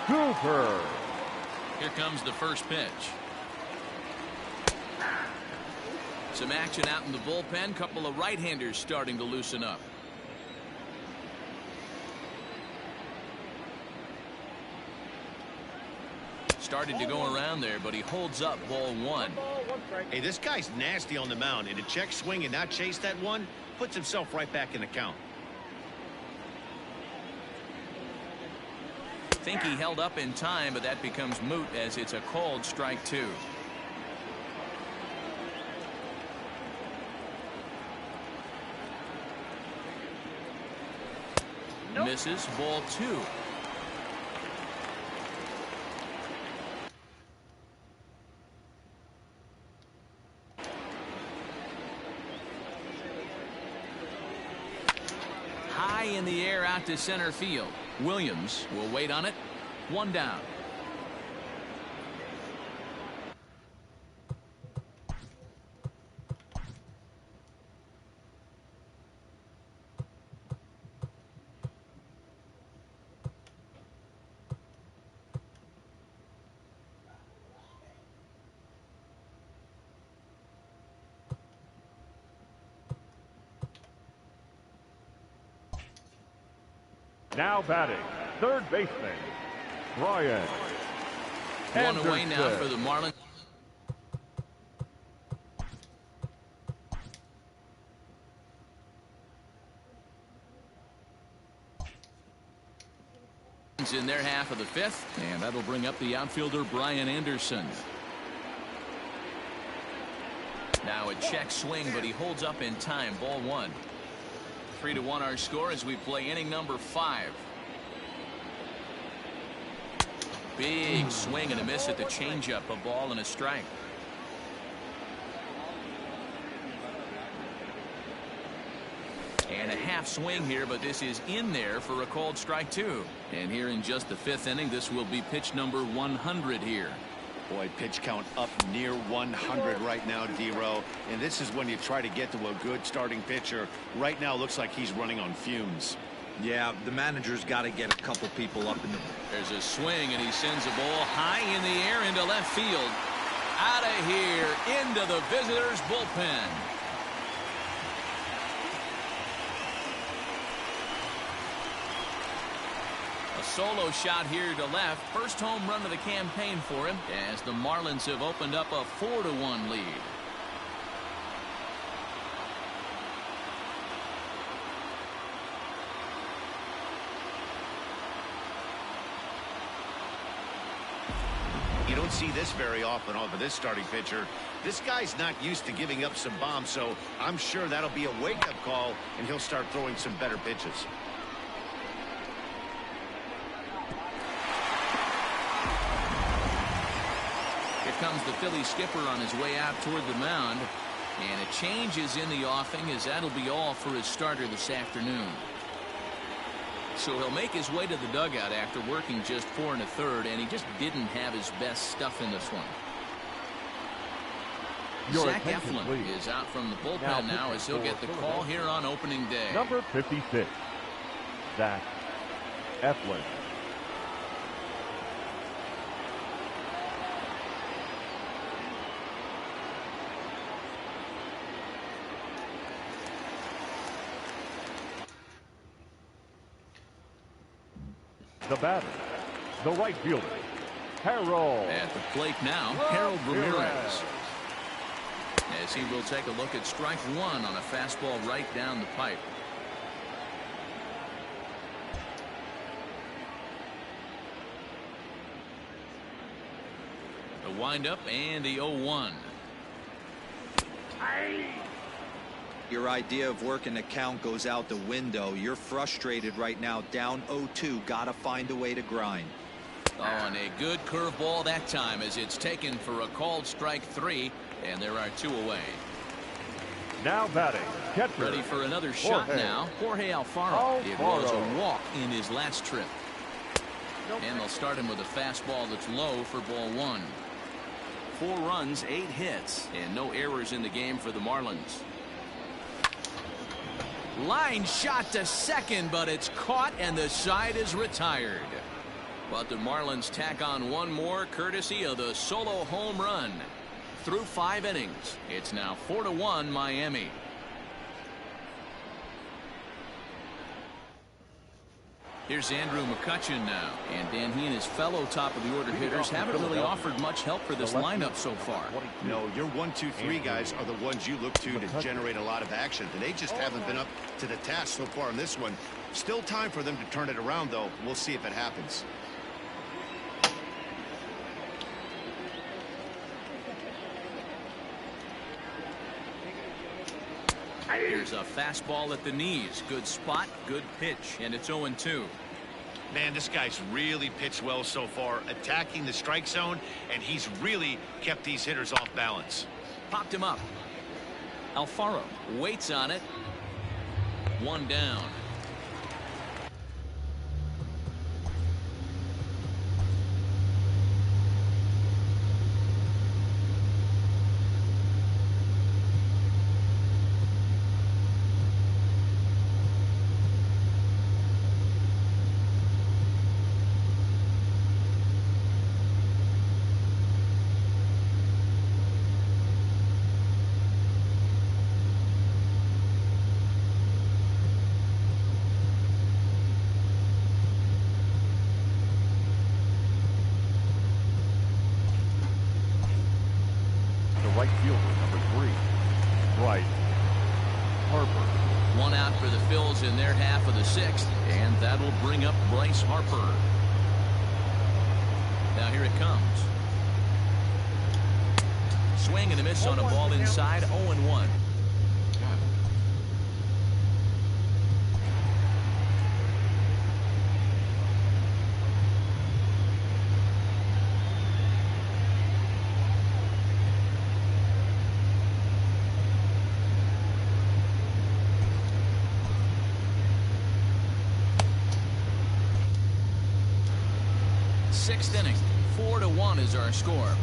Cooper. Here comes the first pitch. Some action out in the bullpen. Couple of right-handers starting to loosen up. Started to go around there, but he holds up ball 1. Hey, this guy's nasty on the mound, and to check swing and not chase that one puts himself right back in the count. Think he held up in time, but that becomes moot as it's a called strike 2. Nope. Misses, ball 2. High in the air out to center field. Williams will wait on it. 1 down. Now batting, third baseman, Brian 1 away now for the Marlins. in their half of the fifth, and that'll bring up the outfielder Brian Anderson. Now a check swing, but he holds up in time. Ball one. 3-1 our score as we play inning number 5. Big swing and a miss at the changeup. A ball and a strike. And a half swing here, but this is in there for a called strike 2. And here in just the 5th inning, this will be pitch number 100 here. Boy, pitch count up near 100 right now, D-Row. And this is when you try to get to a good starting pitcher. Right now, looks like he's running on fumes. Yeah, the manager's got to get a couple people up in the... There's a swing, and he sends a ball high in the air into left field. Out of here, into the visitors' bullpen. A solo shot here to left. First home run of the campaign for him as the Marlins have opened up a 4-1 lead. You don't see this very often off of this starting pitcher. This guy's not used to giving up some bombs, so I'm sure that'll be a wake-up call, and he'll start throwing some better pitches. Here comes the Philly skipper on his way out toward the mound, and a change is in the offing as that'll be all for his starter this afternoon. So he'll make his way to the dugout after working just 4 1/3, and he just didn't have his best stuff in this one. Zach Eflin is out from the bullpen now as he'll get the call here on opening day. Number 56, Zach Eflin. The batter, the right fielder, Harold. At the plate now, Harold Ramirez. As he will take a look at strike 1 on a fastball right down the pipe. The windup and the 0-1. Your idea of working the count goes out the window. You're frustrated right now, down 0-2. Gotta find a way to grind. Oh, and a good curveball that time as it's taken for a called strike 3, and there are 2 away. Now batting, catcher. Ready for another shot now, Jorge Alfaro. It was a walk in his last trip. And they'll start him with a fastball that's low for ball 1. 4 runs, 8 hits, and no errors in the game for the Marlins. Line shot to second, but it's caught and the side is retired. But the Marlins tack on 1 more courtesy of the solo home run. Through 5 innings, it's now 4-1 Miami. Here's Andrew McCutchen now. And Dan, he and his fellow top of the order hitters haven't really offered much help for this lineup so far. No, your 1, 2, 3 guys are the ones you look to generate a lot of action, and they just haven't been up to the task so far in this one. Still time for them to turn it around, though. We'll see if it happens. Here's a fastball at the knees. Good spot, good pitch, and it's 0-2. Man, this guy's really pitched well so far, attacking the strike zone, and he's really kept these hitters off balance. Popped him up. Alfaro waits on it. 1 down. Right fielder, number 3, Bryce Harper. 1 out for the Phils in their half of the 6th, and that'll bring up Bryce Harper. Now here it comes. Swing and a miss on a ball inside. 0-1. Sixth inning, 4-1 is our score.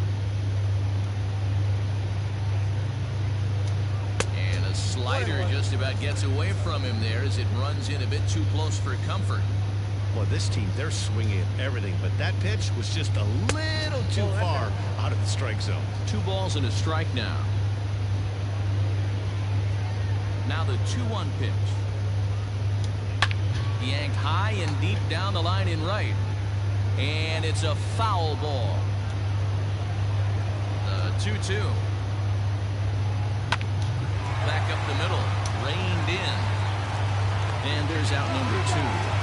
And a slider just about gets away from him there as it runs in a bit too close for comfort. Well, this team, they're swinging at everything, but that pitch was just a little too far out of the strike zone. 2 balls and a strike now. Now the 2-1 pitch. Yanked high and deep down the line in right. And it's a foul ball. 2-2. Back up the middle. Reined in. And there's out number 2.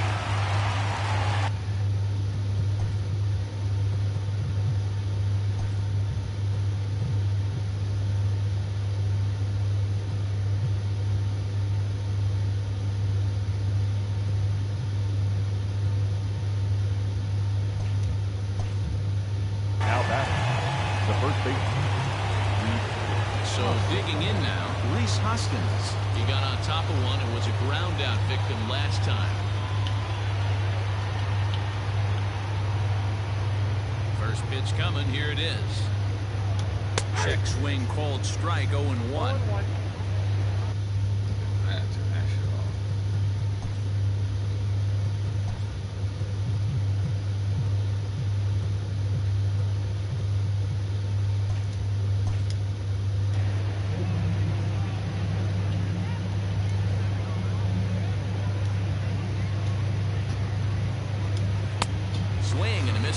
Digging in now, Reese Hoskins. He got on top of one and was a ground out victim last time. First pitch coming, here it is. Check swing, called strike, 0-1.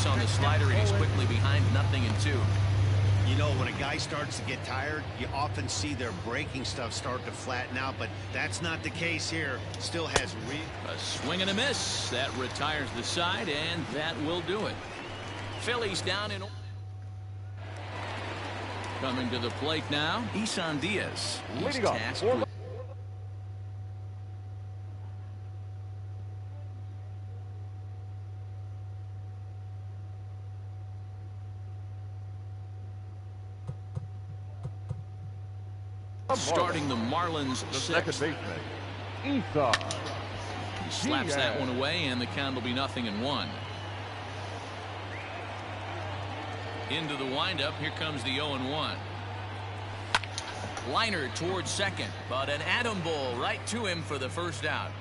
On the slider, and he's quickly behind 0-2. You know, when a guy starts to get tired, you often see their breaking stuff start to flatten out, but that's not the case here. Still has a swing and a miss. That retires the side, and that will do it. Phillies down in. Coming to the plate now, Isan Diaz. He's tasked with starting the Marlins. The second baseman, Isan. He slaps that one away, and the count will be 0-1. Into the windup. Here comes the 0-1. Liner towards second, but an atom ball right to him for the first out.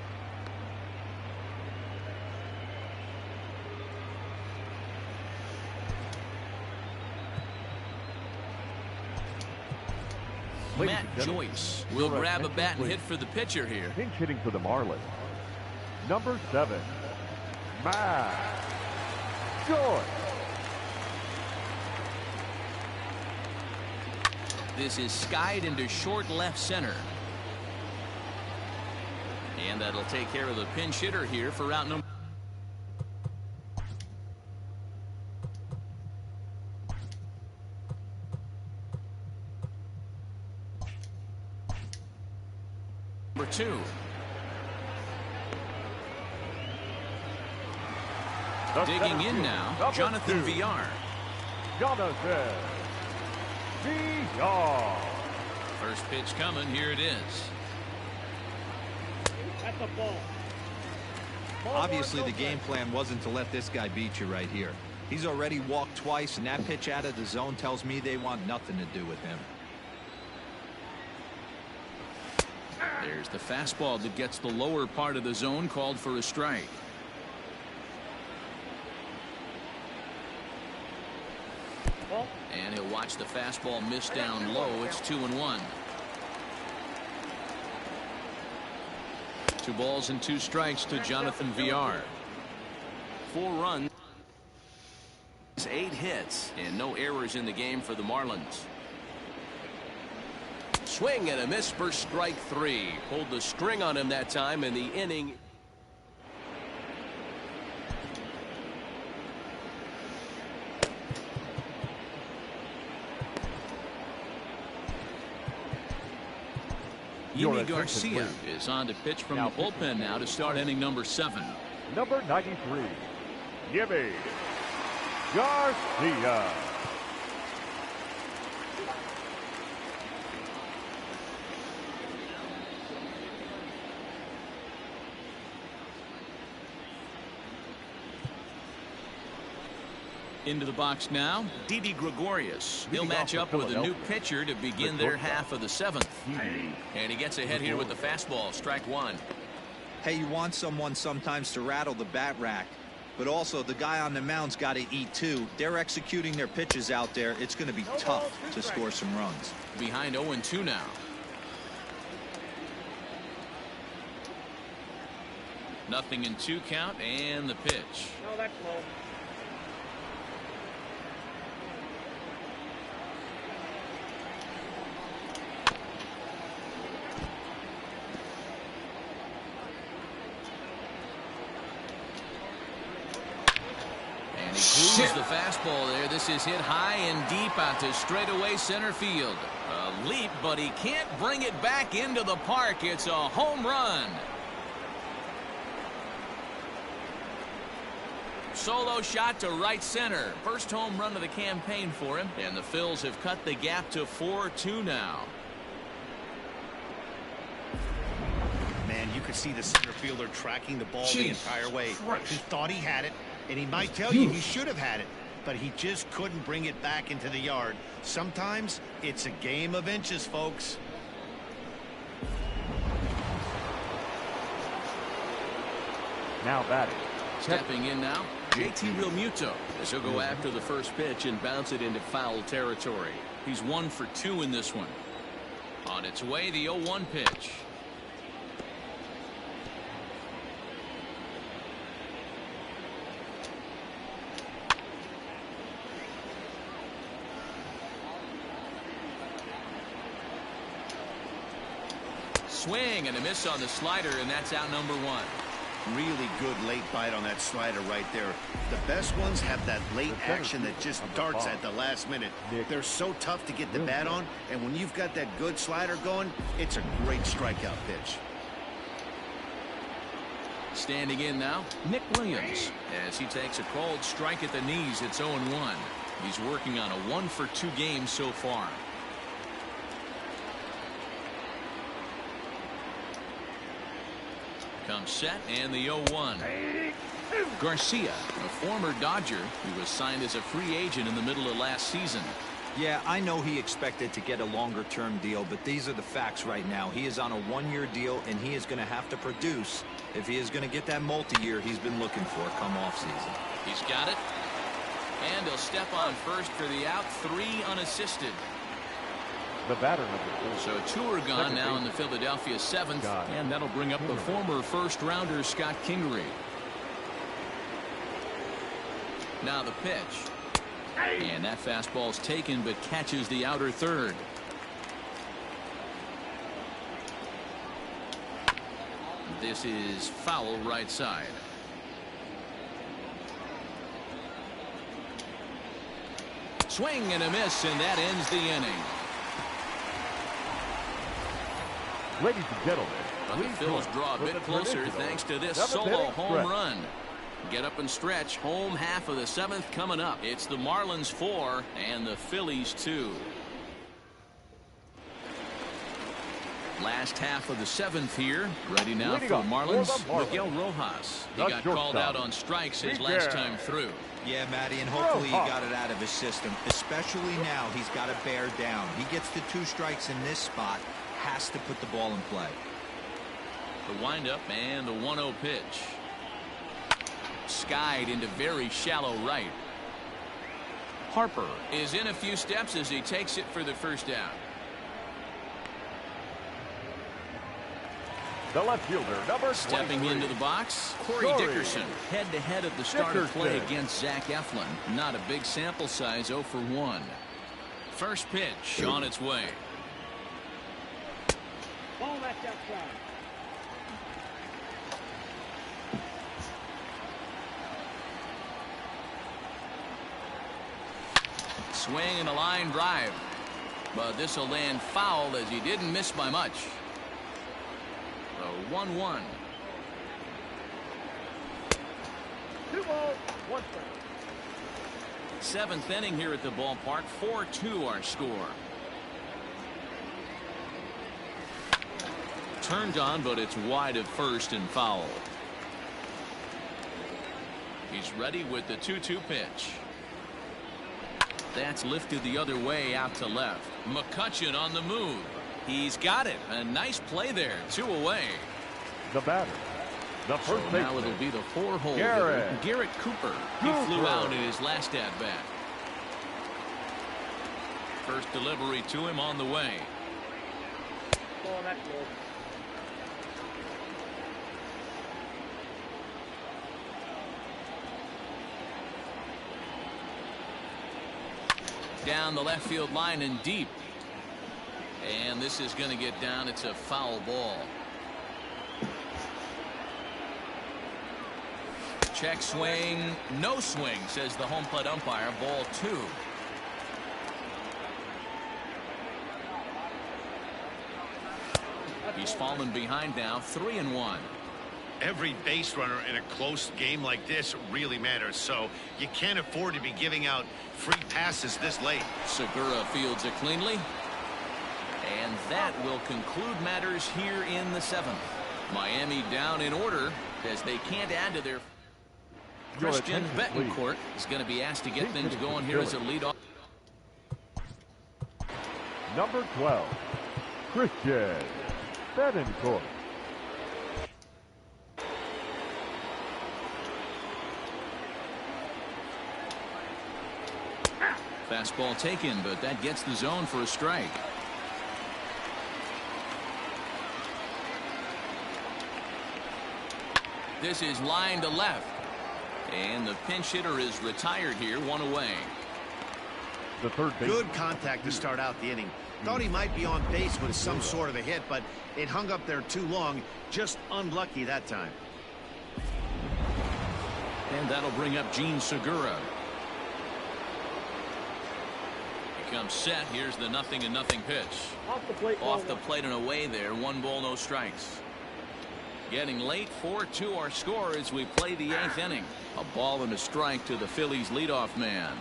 Matt Joyce will grab a bat and hit for the pitcher here. Pinch hitting for the Marlins. Number 7, Matt Joyce. This is skied into short left center. And that'll take care of the pinch hitter here for out number. Number 2. Digging in now, Jonathan VR. Jonathan VR. First pitch coming, here it is. At the ball. Obviously, the game plan wasn't to let this guy beat you right here. He's already walked twice, and that pitch out of the zone tells me they want nothing to do with him. There's the fastball that gets the lower part of the zone, called for a strike. And he'll watch the fastball miss down low. It's 2-1. 2 balls and 2 strikes to Jonathan VR. 4 runs, 8 hits, and no errors in the game for the Marlins. Swing and a miss for strike 3. Pulled the string on him that time in the inning. Yimi Garcia is on to pitch from the bullpen now to start inning number 7. Number 93, Yimi Garcia. Into the box now, Didi Gregorius. He'll match up with a new pitcher to begin their half of the 7th. And he gets ahead here with the fastball, strike 1. Hey, you want someone sometimes to rattle the bat rack, but also the guy on the mound's got to eat too. They're executing their pitches out there. It's going to be tough to score some runs. Behind 0-2 now. Nothing in 2 count, and the pitch. No, that's low. And he grooves the fastball there. This is hit high and deep out to straightaway center field. A leap, but he can't bring it back into the park. It's a home run. Solo shot to right center. First home run of the campaign for him. And the Phils have cut the gap to 4-2 now. Man, you could see the center fielder tracking the ball the entire way. He thought he had it, and he might tell you he should have had it, but he just couldn't bring it back into the yard. Sometimes it's a game of inches, folks. Now batting. Stepping in now, JT Realmuto, as he'll go after the first pitch and bounce it into foul territory. He's 1 for 2 in this one. On its way, the 0-1 pitch. Swing and a miss on the slider, and that's out number 1. Really good late bite on that slider right there. The best ones have that late action that just darts at the last minute. They're so tough to get the bat on, and when you've got that good slider going, it's a great strikeout pitch. Standing in now, Nick Williams, as he takes a cold strike at the knees. It's 0-1. He's working on a 1 for 2 game so far. Comes set, and the 0-1. Garcia, a former Dodger who was signed as a free agent in the middle of last season. Yeah, I know he expected to get a longer-term deal, but these are the facts right now. He is on a 1-year deal, and he is going to have to produce if he is going to get that multi-year he's been looking for come off-season. He's got it, and he'll step on first for the out, 3 unassisted. The batter So 2 are gone now in the Philadelphia 7th, and that'll bring up the former first-rounder Scott Kingery. Now the pitch. And that fastball's taken, but catches the outer third. This is foul right side. Swing and a miss, and that ends the inning. Ladies and gentlemen, But the Phils draw a bit closer thanks to this solo home run. Get up and stretch. Home half of the 7th coming up. It's the Marlins 4 and the Phillies 2. Last half of the 7th here. Ready now for the Marlins. Miguel Rojas. He got called out on strikes his last time through. Yeah, Matty, and hopefully he got it out of his system. Especially now, he's got to bear down. He gets the 2 strikes in this spot. Has to put the ball in play. The windup and the 1-0 pitch. Skied into very shallow right. Harper is in a few steps as he takes it for the first down. The left fielder, number 23. Stepping into the box, Corey Dickerson, head-to-head at the start of play against Zach Eflin. Not a big sample size, 0 for 1. First pitch on its way. Ball left outside. Swing and a line drive. But this will land foul as he didn't miss by much. The 1-1. 2 balls, 1 strike. Seventh inning here at the ballpark. 4-2 our score. Turned on, but it's wide of first and foul. He's ready with the 2-2 pitch. That's lifted the other way out to left. McCutchen on the move. He's got it. A nice play there. 2 away. The batter, the first baseman. Now it'll be the 4-hole Garrett. Garrett Cooper. He flew out in his last at bat. First delivery to him on the way. Ball, that's low. Down the left field line and deep. And this is going to get down. It's a foul ball. Check swing. No swing, says the home plate umpire. Ball 2. He's fallen behind now. 3-1. Every base runner in a close game like this really matters, so you can't afford to be giving out free passes this late. Segura fields it cleanly. And that will conclude matters here in the 7th. Miami down in order as they can't add to their... Christian Betancourt is going to be asked to get things going here as a leadoff. Number 12, Christian Betancourt. Fastball taken, but that gets the zone for a strike. This is line to left. And the pinch hitter is retired here. 1 away. The third baseman. Good contact to start out the inning. Thought he might be on base with some sort of a hit, but it hung up there too long. Just unlucky that time. And that'll bring up Gene Segura. He comes set. Here's the 0-0 pitch. Off the plate. Off the plate and away there. 1 ball, no strikes. Getting late. 4-2 our score as we play the 8th inning. A ball and a strike to the Phillies leadoff man.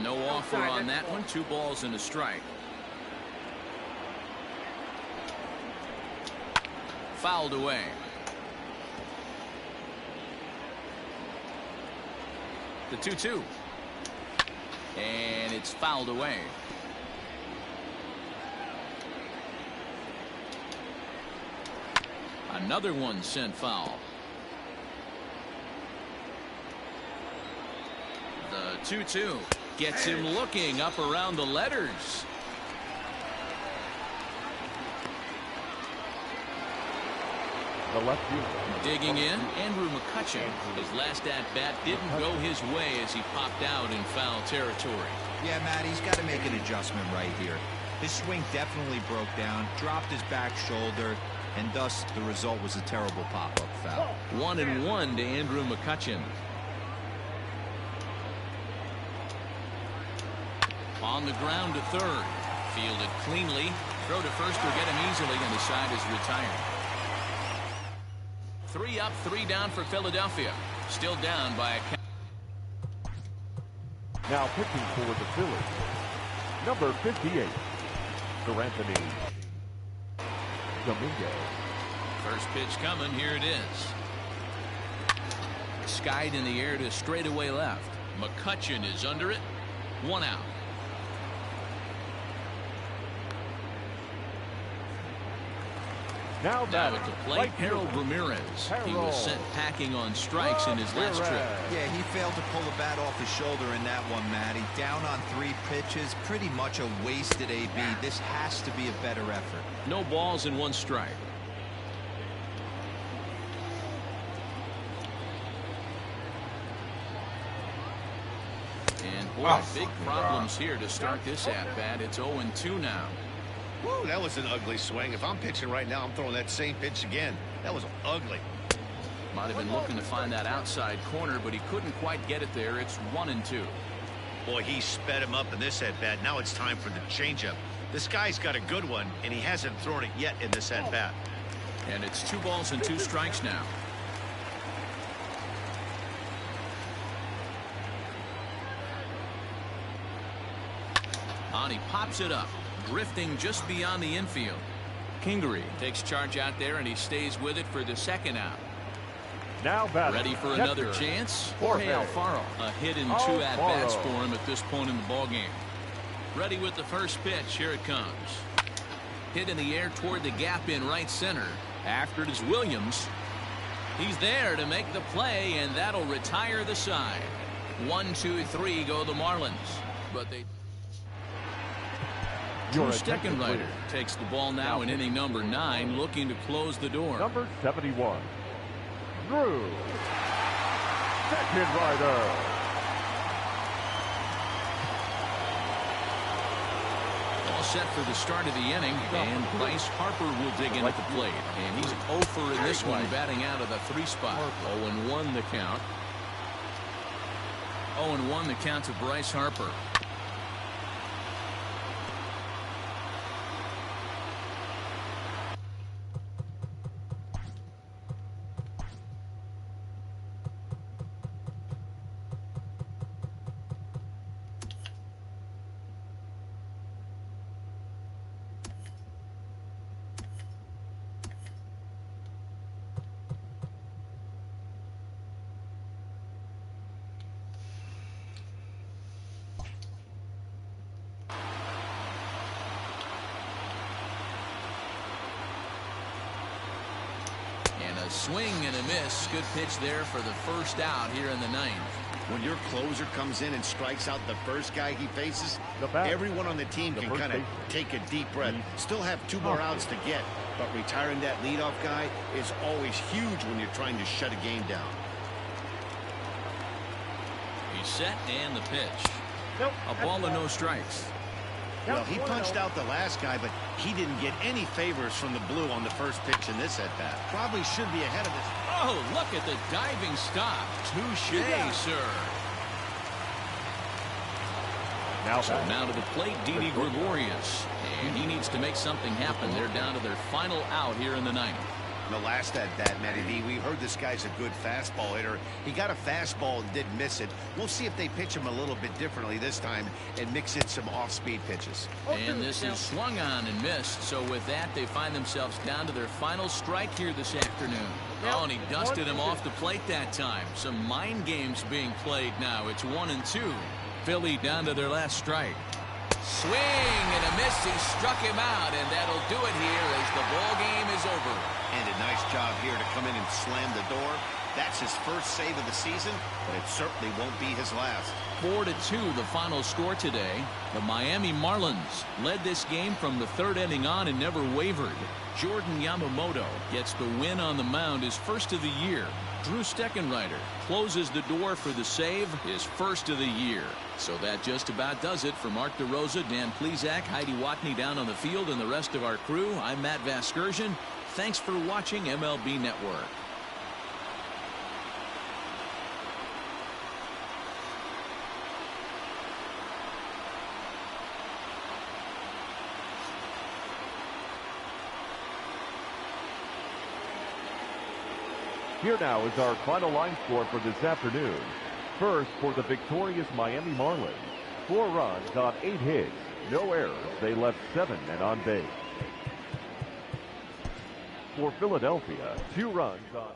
No offer on that one. 2 balls and a strike. Fouled away. The 2-2. And it's fouled away. Another one sent foul. The 2-2 gets him looking up around the letters. The left fielder. Digging in, Andrew McCutchen. His last at-bat didn't go his way as he popped out in foul territory. Yeah, Matt, he's got to make an adjustment right here. His swing definitely broke down, dropped his back shoulder, and thus the result was a terrible pop-up foul. 1-1 to Andrew McCutchen. On the ground to third. Fielded cleanly. Throw to first will get him easily, and the side is retired. 3 up, 3 down for Philadelphia. Still down by a count. Now pitching for the Phillies, number 58, Sir Anthony Dominguez. First pitch coming. Here it is. Skied in the air to straightaway left. McCutchen is under it. 1 out. Now Now at the plate, Harold Ramirez. He was sent packing on strikes in his last trip. Yeah, he failed to pull the bat off his shoulder in that one, Matty. Down on 3 pitches, pretty much a wasted AB. This has to be a better effort. No balls and 1 strike. And boy, big problems here to start this at-bat. It's 0-2 now. Woo, that was an ugly swing. If I'm pitching right now, I'm throwing that same pitch again. That was ugly. Might have been looking to find that outside corner, but he couldn't quite get it there. It's 1-2. Boy, he sped him up in this at-bat. Now it's time for the changeup. This guy's got a good one, and he hasn't thrown it yet in this at-bat. And it's 2 balls and 2 strikes now. On he pops it up, drifting just beyond the infield. Kingery takes charge out there, and he stays with it for the 2nd out. Now batting. Ready for another chance? Jorge Alfaro. A hit in 2 at-bats for him at this point in the ballgame. Ready with the first pitch. Here it comes. Hit in the air toward the gap in right center. After it is Williams. He's there to make the play, and that'll retire the side. 1, 2, 3 go the Marlins. But they... Drew Steckenrider takes the ball now in inning number 9, looking to close the door. Number 71. Drew Steckenrider. All set for the start of the inning, and Bryce Harper will dig in at the plate. And he's 0 for in this one, batting out of the 3 spot. 0-1 the count. 0-1 the count to Bryce Harper. A swing and a miss. Good pitch there for the 1st out here in the 9th. When your closer comes in and strikes out the first guy he faces, everyone on the team can kind of take a deep breath. Still have 2 more outs to get, but retiring that leadoff guy is always huge when you're trying to shut a game down. He's set, and the pitch. A ball and no strikes. Well, he punched out the last guy, but he didn't get any favors from the blue on the first pitch in this at-bat. Probably should be ahead of this. Oh, look at the diving stop. Touche, sir. Now to the plate, Didi Gregorius. And he needs to make something happen. They're down to their final out here in the 9th. The last at-bat, Matty D, we heard this guy's a good fastball hitter. He got a fastball and didn't miss it. We'll see if they pitch him a little bit differently this time and mix in some off-speed pitches. And this is swung on and missed. So with that, they find themselves down to their final strike here this afternoon. Oh, and he dusted him off the plate that time. Some mind games being played now. It's 1-2. Philly down to their last strike. Swing and a miss. He struck him out, and that'll do it here as the ball game is over. And a nice job here to come in and slam the door. That's his first save of the season, but it certainly won't be his last. 4-2 the final score today. The Miami Marlins led this game from the 3rd inning on and never wavered. Jordan Yamamoto gets the win on the mound, his first of the year. Drew Steckenrider closes the door for the save, his first of the year. So that just about does it. For Mark DeRosa, Dan Plesac, Heidi Watney down on the field, and the rest of our crew, I'm Matt Vasgersian. Thanks for watching MLB Network. Here now is our final line score for this afternoon. First, for the victorious Miami Marlins, 4 runs on 8 hits, no errors. They left 7 men on base. For Philadelphia, 2 runs on